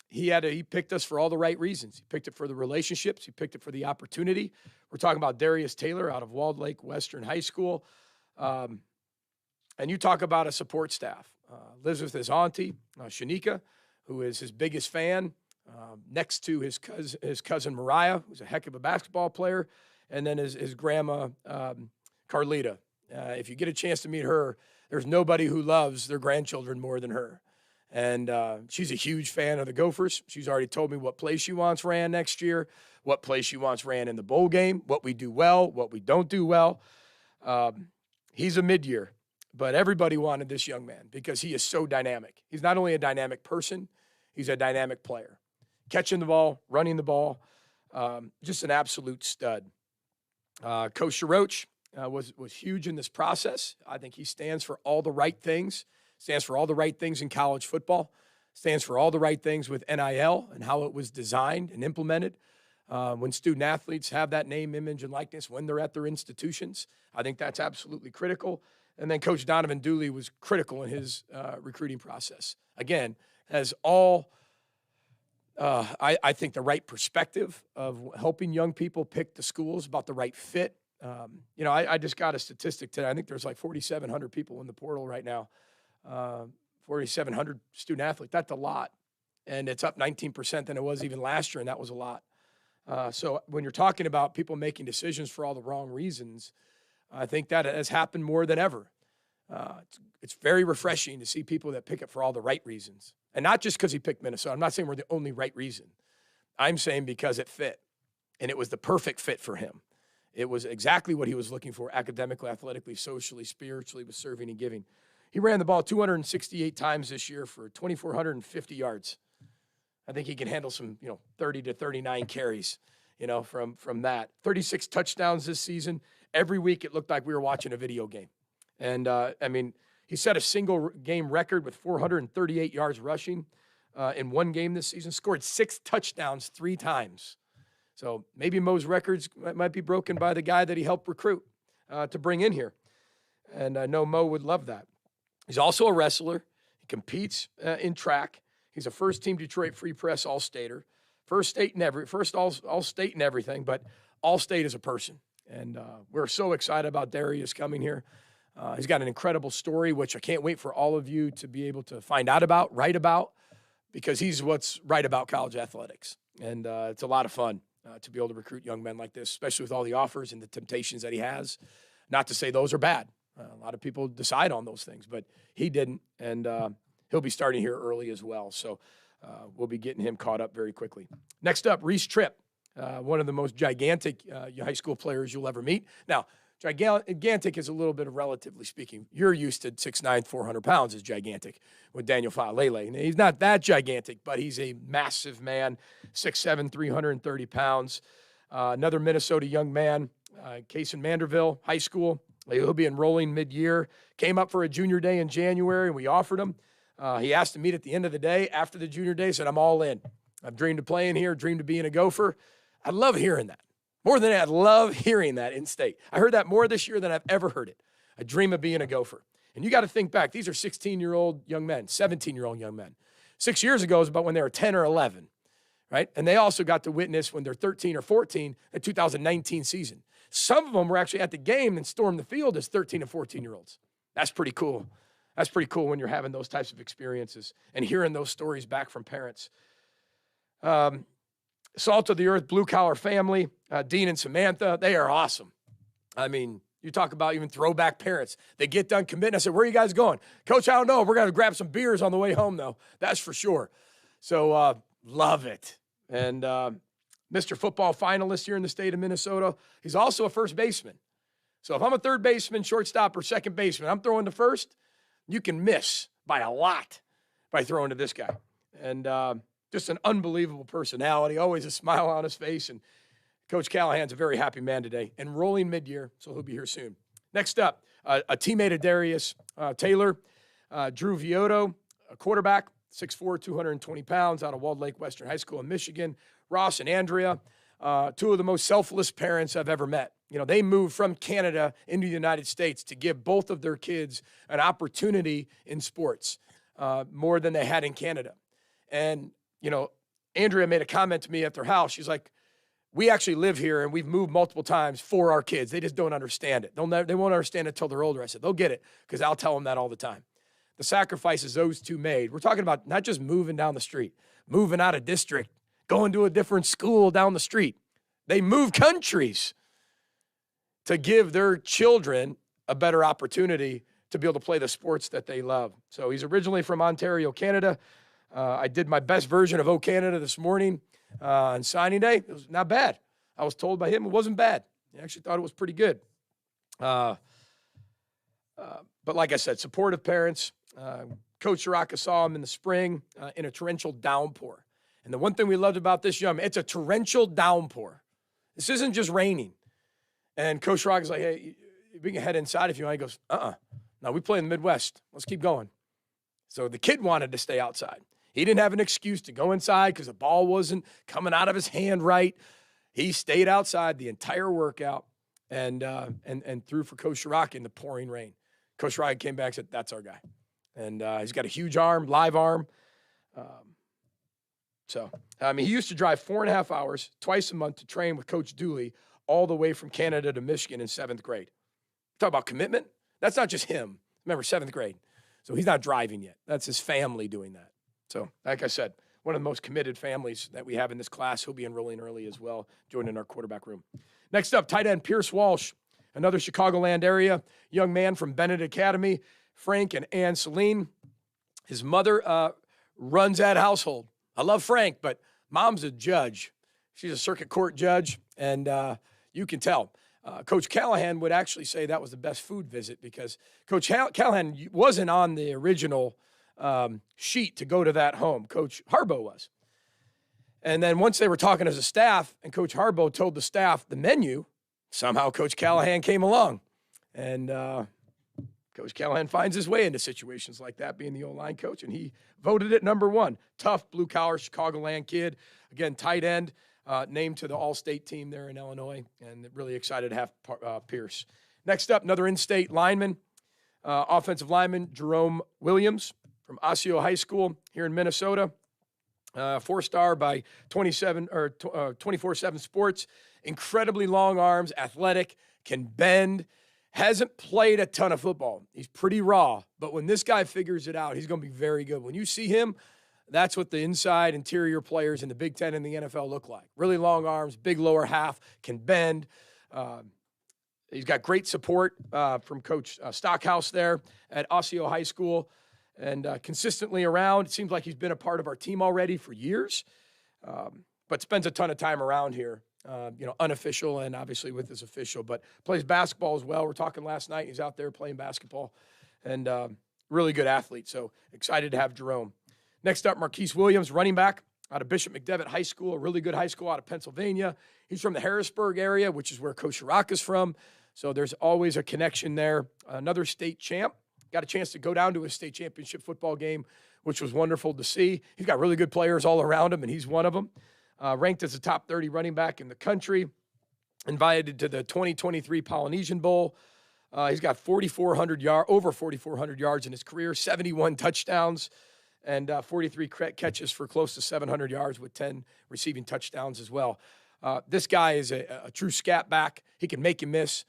He picked us for all the right reasons. He picked it for the relationships. He picked it for the opportunity. We're talking about Darius Taylor out of Walled Lake Western High School. And you talk about a support staff. Lives with his auntie, Shanika, who is his biggest fan, next to his cousin Mariah, who's a heck of a basketball player, and then his grandma, Carlita. If you get a chance to meet her, there's nobody who loves their grandchildren more than her. And she's a huge fan of the Gophers. She's already told me what play she wants ran next year, what play she wants ran in the bowl game, what we do well, what we don't do well. He's a mid-year, but everybody wanted this young man because he is so dynamic. He's not only a dynamic person, he's a dynamic player. Catching the ball, running the ball, just an absolute stud. Coach Roach was huge in this process. I think he stands for all the right things. Stands for all the right things in college football, stands for all the right things with NIL and how it was designed and implemented. When student athletes have that name, image, and likeness when they're at their institutions, I think that's absolutely critical. And then Coach Donovan Dooley was critical in his recruiting process. Again, has all, I think, the right perspective of helping young people pick the schools about the right fit. I just got a statistic today. I think there's like 4,700 people in the portal right now. 4,700 student athletes. That's a lot. And it's up 19% than it was even last year, and that was a lot. So when you're talking about people making decisions for all the wrong reasons, I think that has happened more than ever. It's very refreshing to see people that pick it for all the right reasons. And not just because he picked Minnesota. I'm not saying we're the only right reason. I'm saying because it fit. And it was the perfect fit for him. It was exactly what he was looking for academically, athletically, socially, spiritually, with serving and giving. He ran the ball 268 times this year for 2,450 yards. I think he can handle some, 30 to 39 carries, from that. 36 touchdowns this season. Every week it looked like we were watching a video game. And, he set a single game record with 438 yards rushing in one game this season. Scored 6 touchdowns 3 times. So maybe Mo's records might be broken by the guy that he helped recruit to bring in here. And I know Mo would love that. He's also a wrestler. He competes in track. He's a first-team Detroit Free Press All-Stater, first All-State and everything, but All-State as a person. And we're so excited about Darius coming here. He's got an incredible story, which I can't wait for all of you to be able to find out about, write about, because he's what's right about college athletics. And it's a lot of fun to be able to recruit young men like this, especially with all the offers and the temptations that he has. Not to say those are bad. A lot of people decide on those things, but he didn't, and he'll be starting here early as well. So we'll be getting him caught up very quickly. Next up, Rhys Tripp, one of the most gigantic high school players you'll ever meet. Now, gigantic is a little bit of relatively speaking. You're used to 6'9", 400 pounds is gigantic with Daniel Fa'alele. He's not that gigantic, but he's a massive man, 6'7", 330 pounds. Another Minnesota young man, Case in Manderville High School. He'll be enrolling mid-year. Came up for a junior day in January, and we offered him. He asked to meet at the end of the day after the junior day, said, I'm all in. I've dreamed of playing here, dreamed of being a Gopher. I love hearing that. More than that, I love hearing that in state. I heard that more this year than I've ever heard it. I dream of being a Gopher. And you got to think back. These are 16-year-old young men, 17-year-old young men. 6 years ago is about when they were 10 or 11, right? And they also got to witness when they're 13 or 14, the 2019 season. Some of them were actually at the game and stormed the field as 13 and 14-year-olds. That's pretty cool. That's pretty cool when you're having those types of experiences and hearing those stories back from parents. Salt of the Earth, blue-collar family, Dean and Samantha, they are awesome. I mean, you talk about even throwback parents. They get done committing. I said, where are you guys going? Coach, I don't know. We're going to grab some beers on the way home, though. That's for sure. So love it. And Mr. Football finalist here in the state of Minnesota. He's also a first baseman. So if I'm a third baseman, shortstop, or second baseman, I'm throwing to first, you can miss by a lot by throwing to this guy. And just an unbelievable personality, always a smile on his face. And Coach Callahan's a very happy man today, enrolling mid-year, so he'll be here soon. Next up, a teammate of Darius Taylor, Drew Viodo, a quarterback, 6'4", 220 pounds, out of Walled Lake Western High School in Michigan. Ross and Andrea, two of the most selfless parents I've ever met. You know, they moved from Canada into the United States to give both of their kids an opportunity in sports, more than they had in Canada. And, you know, Andrea made a comment to me at their house. She's like, we actually live here, and we've moved multiple times for our kids. They just don't understand it. They won't understand it until they're older. I said, they'll get it, because I'll tell them that all the time. The sacrifices those two made. We're talking about not just moving down the street, moving out of district, going to a different school down the street. They moved countries to give their children a better opportunity to be able to play the sports that they love. So he's originally from Ontario, Canada. I did my best version of O Canada this morning. On signing day, it was not bad. I was told by him it wasn't bad. He actually thought it was pretty good. But like I said, supportive parents. Coach Rocco saw him in the spring in a torrential downpour. And the one thing we loved about this young man, it's a torrential downpour. This isn't just raining. And Coach Rocco's like, hey, we can head inside if you want. He goes, no, we play in the Midwest. Let's keep going. So the kid wanted to stay outside. He didn't have an excuse to go inside because the ball wasn't coming out of his hand right. He stayed outside the entire workout and threw for Coach Rocco in the pouring rain. Coach Rocco came back and said, that's our guy. And he's got a huge arm, live arm. He used to drive 4.5 hours twice a month to train with Coach Dooley all the way from Canada to Michigan in 7th grade. Talk about commitment. That's not just him. Remember, 7th grade. So he's not driving yet. That's his family doing that. So, like I said, one of the most committed families that we have in this class. He'll be enrolling early as well, joining our quarterback room. Next up, tight end Pierce Walsh, another Chicagoland area young man from Bennett Academy, Frank and Ann Celine. His mother runs that household. I love Frank, but mom's a judge. She's a circuit court judge, and you can tell. Coach Callahan would actually say that was the best food visit because Coach Callahan wasn't on the original sheet to go to that home. Coach Harbaugh was. And then once they were talking as a staff, and Coach Harbaugh told the staff the menu, somehow Coach Callahan came along. And Coach Callahan finds his way into situations like that, being the O-line coach, and he voted it number 1. Tough, blue-collar, Chicagoland kid. Again, tight end, named to the All-State team there in Illinois, and really excited to have Pierce. Next up, another in-state lineman, offensive lineman, Jerome Williams from Osseo High School here in Minnesota. 4-star by 24/7 Sports. Incredibly long arms, athletic, can bend. Hasn't played a ton of football. He's pretty raw, but when this guy figures it out, he's going to be very good. When you see him, that's what the inside interior players in the Big Ten and the NFL look like. Really long arms, big lower half, can bend. He's got great support from Coach Stockhouse there at Osseo High School. And consistently around. It seems like he's been a part of our team already for years, but spends a ton of time around here, unofficial and obviously with his official, but plays basketball as well. We're talking last night. He's out there playing basketball and really good athlete. So excited to have Jerome. Next up, Marquis Williams, running back out of Bishop McDevitt High School, a really good high school out of Pennsylvania. He's from the Harrisburg area, which is where Coach Rocco is from. So there's always a connection there. Another state champ. Got a chance to go down to a state championship football game which was wonderful to see. He's got really good players all around him, and he's one of them. Ranked as a top 30 running back in the country. Invited to the 2023 Polynesian Bowl. He's got over 4,400 yards in his career, 71 touchdowns, and 43 catches for close to 700 yards with 10 receiving touchdowns as well. This guy is a true scat back. He can make you miss.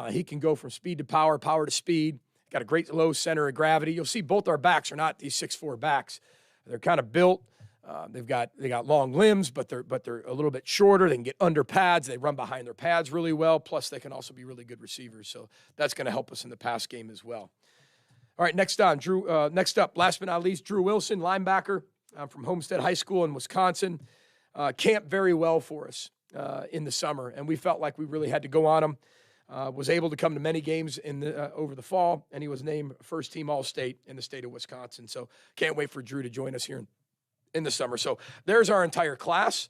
He can go from speed to power, power to speed. Got a great low center of gravity. You'll see both our backs are not these 6'4" backs. They're kind of built. They got long limbs, but they're a little bit shorter. They can get under pads. They run behind their pads really well. Plus, they can also be really good receivers. So that's going to help us in the pass game as well. All right, next up, last but not least, Drew Wilson, linebacker from Homestead High School in Wisconsin. Camped very well for us in the summer, and we felt like we really had to go on him. Was able to come to many games over the fall, and he was named first-team All-State in the state of Wisconsin. So can't wait for Drew to join us here in the summer. So there's our entire class.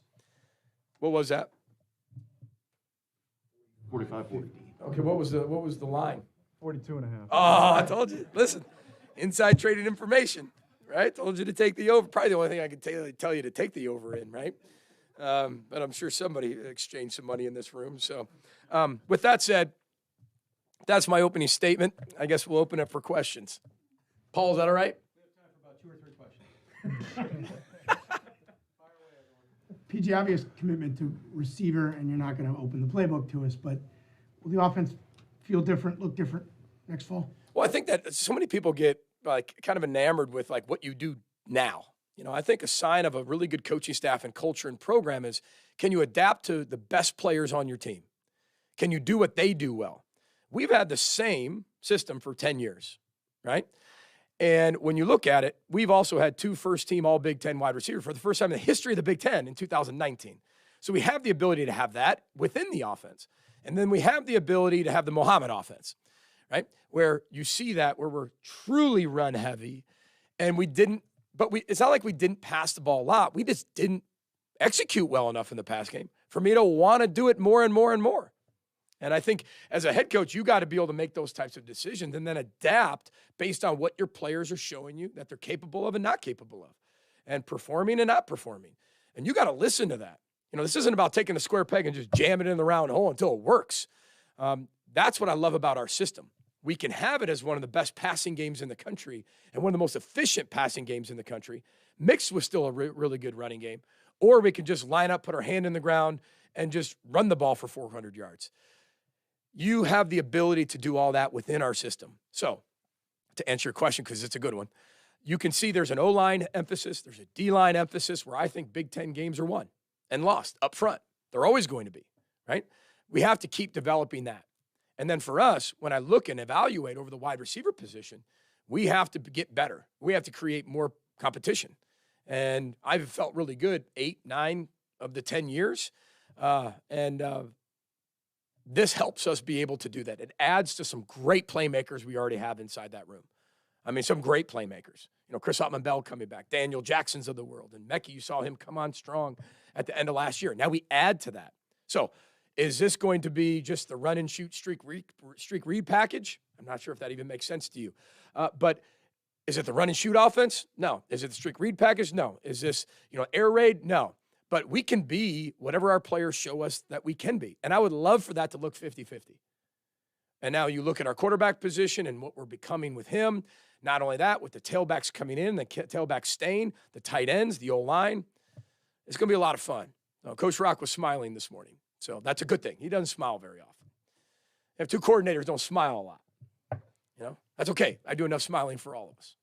What was that? 45-40. Okay, what was the line? 42.5. Oh, I told you. Listen, inside trading information, right? Told you to take the over. Probably the only thing I can tell you to take the over in, right? But I'm sure somebody exchanged some money in this room. So with that said, that's my opening statement. I guess we'll open it for questions. Paul, is that all right? We have time for about 2 or 3 questions. PG, obvious commitment to receiver, and you're not going to open the playbook to us, but will the offense feel different, look different next fall? Well, I think that so many people get like kind of enamored with like what you do now. You know, I think a sign of a really good coaching staff and culture and program is, can you adapt to the best players on your team? Can you do what they do well? We've had the same system for 10 years, right? And when you look at it, we've also had 2 first-team All-Big Ten wide receivers for the first time in the history of the Big Ten in 2019. So we have the ability to have that within the offense. And then we have the ability to have the Mohammed offense, right? Where you see that, where we're truly run heavy, and it's not like we didn't pass the ball a lot. We just didn't execute well enough in the pass game for me to want to do it more and more and more. And I think as a head coach, you got to be able to make those types of decisions and then adapt based on what your players are showing you that they're capable of and not capable of, and performing and not performing. And you got to listen to that. You know, this isn't about taking a square peg and just jamming it in the round hole until it works. That's what I love about our system. We can have it as one of the best passing games in the country and one of the most efficient passing games in the country, mixed with still a really good running game. Or we can just line up, put our hand in the ground, and just run the ball for 400 yards. You have the ability to do all that within our system. So, to answer your question, because it's a good one, you can see there's an O-line emphasis, there's a D-line emphasis where I think Big Ten games are won and lost up front. They're always going to be, right? We have to keep developing that. And then for us, when I look and evaluate over the wide receiver position, we have to get better. We have to create more competition. And I've felt really good 8, 9 of the 10 years. This helps us be able to do that. It adds to some great playmakers we already have inside that room. I mean, some great playmakers. You know, Chris Ottman-Bell coming back, Daniel Jackson's of the world, and Mekhi, you saw him come on strong at the end of last year. Now we add to that. So is this going to be just the run and shoot streak read package? I'm not sure if that even makes sense to you. But is it the run and shoot offense? No. Is it the streak read package? No. Is this, air raid? No. But we can be whatever our players show us that we can be. And I would love for that to look 50-50. And now you look at our quarterback position and what we're becoming with him. Not only that, with the tailbacks coming in, the tailback staying, the tight ends, the O-line. It's going to be a lot of fun. Coach Rock was smiling this morning. So that's a good thing. He doesn't smile very often. If 2 coordinators don't smile a lot, that's okay. I do enough smiling for all of us.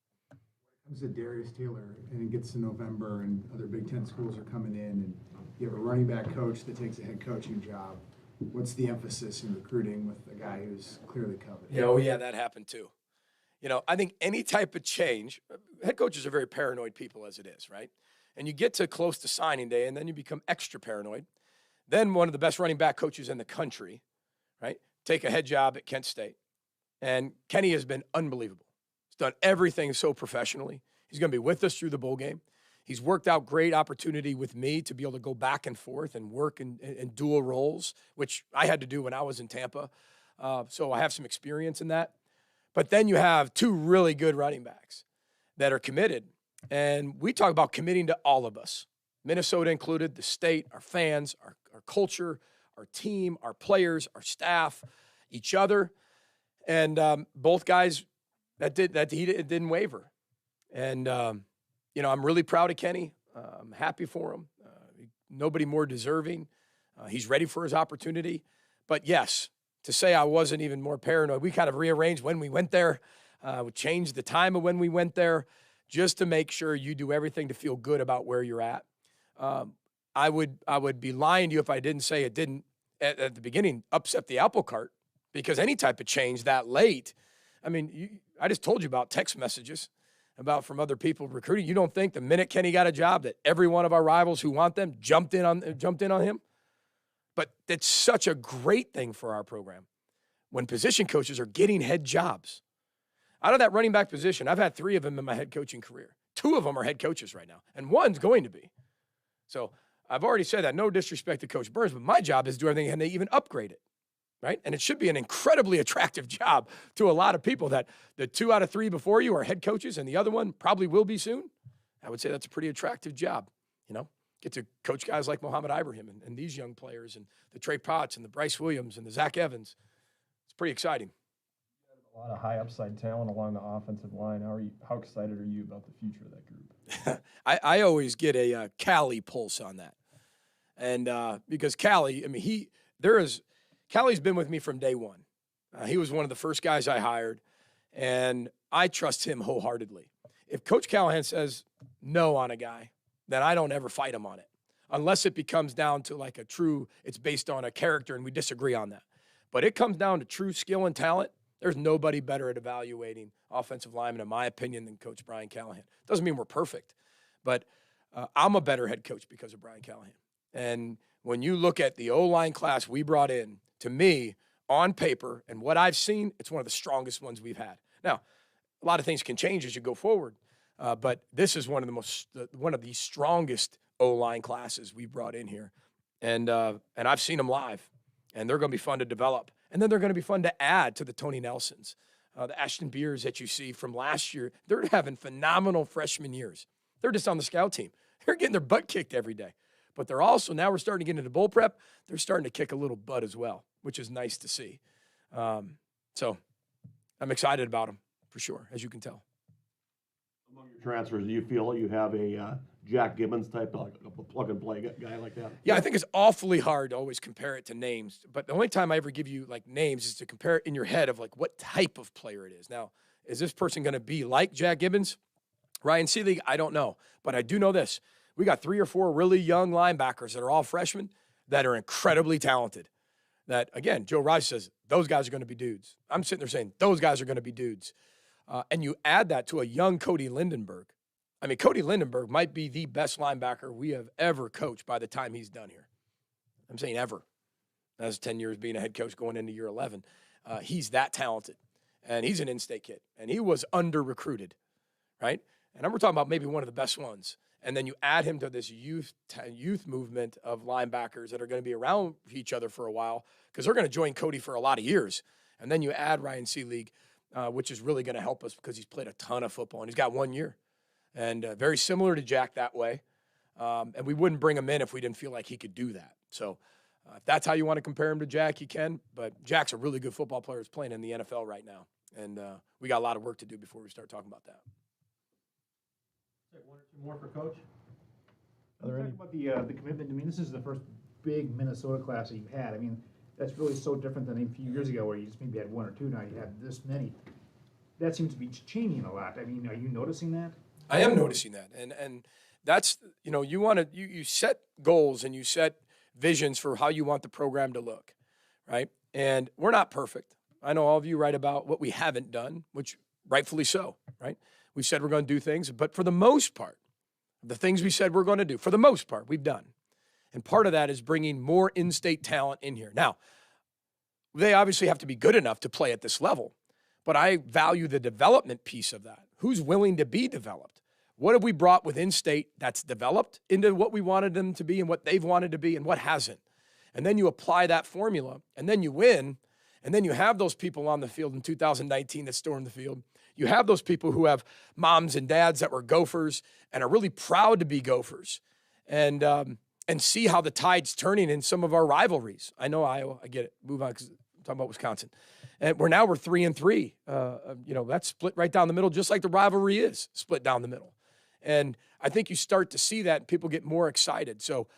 Comes to Darius Taylor and it gets to November and other Big Ten schools are coming in and you have a running back coach that takes a head coaching job. What's the emphasis in recruiting with a guy who's clearly coveted? Yeah, that happened too. I think any type of change, head coaches are very paranoid people as it is, right? And you get to close to signing day and then you become extra paranoid. Then one of the best running back coaches in the country, right, take a head job at Kent State. And Kenny has been unbelievable. He's done everything so professionally. He's going to be with us through the bowl game. He's worked out great opportunity with me to be able to go back and forth and work in dual roles, which I had to do when I was in Tampa. So I have some experience in that. But then you have 2 really good running backs that are committed. And we talk about committing to all of us, Minnesota included, the state, our fans, our culture, our team, our players, our staff, each other. And both guys, it didn't waver. And, you know, I'm really proud of Kenny. I'm happy for him. Nobody more deserving. He's ready for his opportunity. But yes, to say I wasn't even more paranoid, we kind of rearranged when we went there. We changed the time of when we went there just to make sure you do everything to feel good about where you're at. I would be lying to you if I didn't say it didn't, at the beginning, upset the apple cart, because any type of change that late, I mean, I just told you about text messages about from other people recruiting. You don't think the minute Kenny got a job that every one of our rivals who want them jumped in on him? But that's such a great thing for our program when position coaches are getting head jobs. Out of that running back position, I've had 3 of them in my head coaching career. 2 of them are head coaches right now, and 1's going to be. So I've already said that. No disrespect to Coach Burns, but my job is to do everything and they even upgrade it, right? And it should be an incredibly attractive job to a lot of people that the 2 out of 3 before you are head coaches and the other one probably will be soon. I would say that's a pretty attractive job, you know? Get to coach guys like Mohamed Ibrahim and these young players and the Trey Potts and the Bryce Williams and the Zach Evans. It's pretty exciting. A lot of high upside talent along the offensive line. How excited are you about the future of that group? I always get a Callie pulse on that. And because Callie, I mean, Callie's been with me from day one. He was one of the first guys I hired, and I trust him wholeheartedly. If Coach Callahan says no on a guy, then I don't ever fight him on it, unless it becomes down to like it's based on a character and we disagree on that. But it comes down to true skill and talent. There's nobody better at evaluating offensive linemen, in my opinion, than Coach Brian Callahan. Doesn't mean we're perfect, but I'm a better head coach because of Brian Callahan. And when you look at the O-line class we brought in, to me, on paper, and what I've seen, it's one of the strongest ones we've had. Now, a lot of things can change as you go forward, but this is one of the strongest O-line classes we brought in here. And I've seen them live, and they're going to be fun to develop. And then they're going to be fun to add to the Tony Nelsons, the Ashton Beers that you see from last year. They're having phenomenal freshman years. They're just on the scout team. They're getting their butt kicked every day. But they're also, now we're starting to get into bowl prep, they're starting to kick a little butt as well, which is nice to see. So I'm excited about them, for sure, as you can tell. Among your transfers, do you feel you have a Jack Gibbons type, like a plug-and-play guy like that? Yeah, I think it's awfully hard to always compare it to names. But the only time I ever give you, like, names is to compare it in your head of, like, what type of player it is. Now, is this person going to be like Jack Gibbons? Ryan Seelig, I don't know. But I do know this. We got 3 or 4 really young linebackers that are all freshmen that are incredibly talented. That, again, Joe Rice says, those guys are going to be dudes. I'm sitting there saying, those guys are going to be dudes. And you add that to a young Cody Lindenberg. I mean, Cody Lindenberg might be the best linebacker we have ever coached by the time he's done here. I'm saying ever. That's 10 years being a head coach going into year 11. He's that talented. And he's an in-state kid. And he was under-recruited, right? And we're talking about maybe one of the best ones. And then you add him to this youth movement of linebackers that are going to be around each other for a while because they're going to join Cody for a lot of years. And then you add Ryan Seelig, which is really going to help us because he's played a ton of football, and he's got 1 year. And very similar to Jack that way. And we wouldn't bring him in if we didn't feel like he could do that. So if that's how you want to compare him to Jack, you can. But Jack's a really good football player who's playing in the NFL right now. And we got a lot of work to do before we start talking about that. 1 or 2 more for Coach. Are there Talk any? about the commitment. I mean, this is the first big Minnesota class that you've had. I mean, that's really so different than a few years ago where you just maybe had 1 or 2. Now you have this many. That seems to be changing a lot. I mean, are you noticing that? I am noticing that. And that's, you know, you set goals and you set visions for how you want the program to look, right? And we're not perfect. I know all of you write about what we haven't done, which rightfully so, right? We said we're going to do things, but for the most part, the things we said we're going to do, for the most part, we've done. And part of that is bringing more in-state talent in here. Now, they obviously have to be good enough to play at this level, but I value the development piece of that. Who's willing to be developed? What have we brought with in-state that's developed into what we wanted them to be and what they've wanted to be and what hasn't? And then you apply that formula, and then you win, and then you have those people on the field in 2019 that stormed the field. you have those people who have moms and dads that were Gophers and are really proud to be Gophers, and see how the tide's turning in some of our rivalries. I know Iowa, I get it. Move on, because I'm talking about Wisconsin. And we're 3-3. That's split right down the middle, just like the rivalry is split down the middle. And I think you start to see that and people get more excited. So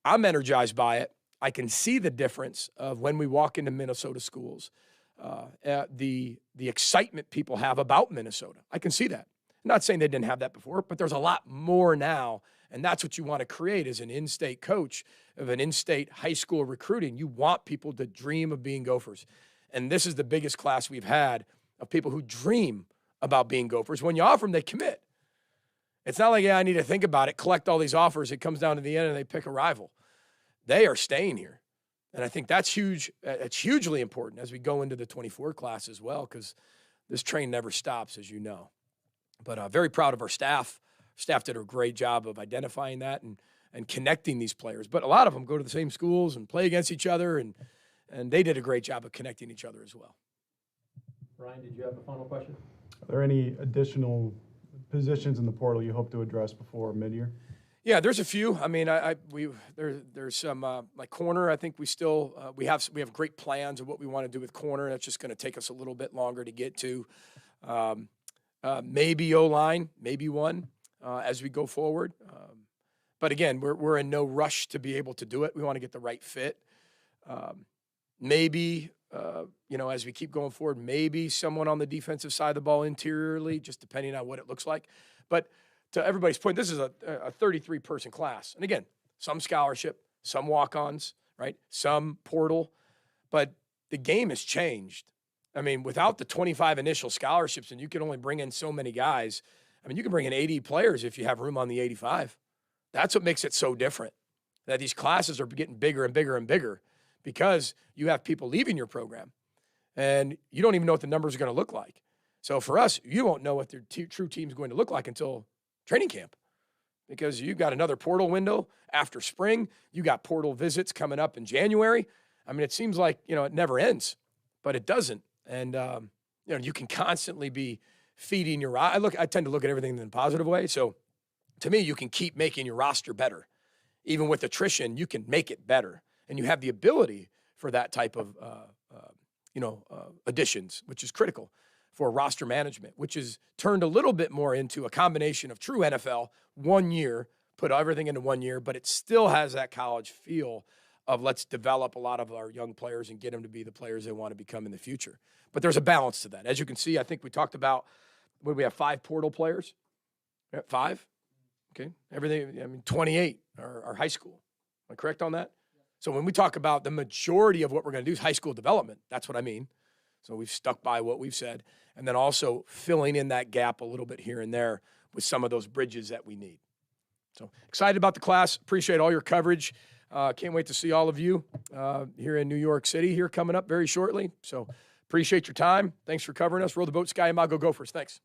I'm energized by it. I can see the difference of when we walk into Minnesota schools, the excitement people have about Minnesota. I can see that. I'm not saying they didn't have that before, but there's a lot more now. And that's what you want to create as an in-state coach of an in-state high school recruiting. You want people to dream of being Gophers. And this is the biggest class we've had of people who dream about being Gophers. When you offer them, they commit. It's not like, I need to think about it, collect all these offers. It comes down to the end and they pick a rival. They are staying here. And I think that's huge. It's hugely important as we go into the 24 class as well, because this train never stops, as you know. But very proud of our staff. Staff did a great job of identifying that and connecting these players. But a lot of them go to the same schools and play against each other, and they did a great job of connecting each other as well. Ryan, did you have a final question? Are there any additional positions in the portal you hope to address before mid-year? Yeah, there's a few. I mean, there's some like corner. I think we still we have great plans of what we want to do with corner. That's just going to take us a little bit longer to get to. Maybe O-line, maybe one as we go forward. But again, we're in no rush to be able to do it. We want to get the right fit. Maybe, as we keep going forward, maybe someone on the defensive side of the ball interiorly, just depending on what it looks like. But to everybody's point, this is a 33-person class. And again, some scholarship, some walk-ons, right? Some portal. But the game has changed. I mean, without the 25 initial scholarships, and you can only bring in so many guys, I mean, you can bring in 80 players if you have room on the 85. That's what makes it so different, that these classes are getting bigger and bigger and bigger because you have people leaving your program, and you don't even know what the numbers are going to look like. So for us, you won't know what their true team is going to look like until training camp, because you've got another portal window after spring. You got portal visits coming up in January. I mean, it seems like, it never ends, but it doesn't. And, you can constantly be feeding your – I tend to look at everything in a positive way. So to me, you can keep making your roster better. Even with attrition, you can make it better. And you have the ability for that type of, additions, which is critical for roster management, which is turned a little bit more into a combination of true NFL, 1 year, put everything into 1 year, but it still has that college feel of let's develop a lot of our young players and get them to be the players they want to become in the future. But there's a balance to that. As you can see, I think we talked about, what do we have, 5 portal players? 5? Okay. Everything, 28 are high school. Am I correct on that? So when we talk about the majority of what we're going to do is high school development, that's what I mean. So we've stuck by what we've said. And then also filling in that gap a little bit here and there with some of those bridges that we need. So excited about the class. Appreciate all your coverage. Can't wait to see all of you here in New York City here coming up very shortly. So appreciate your time. Thanks for covering us. Roll the boat, Sky, and Go Gophers. Thanks.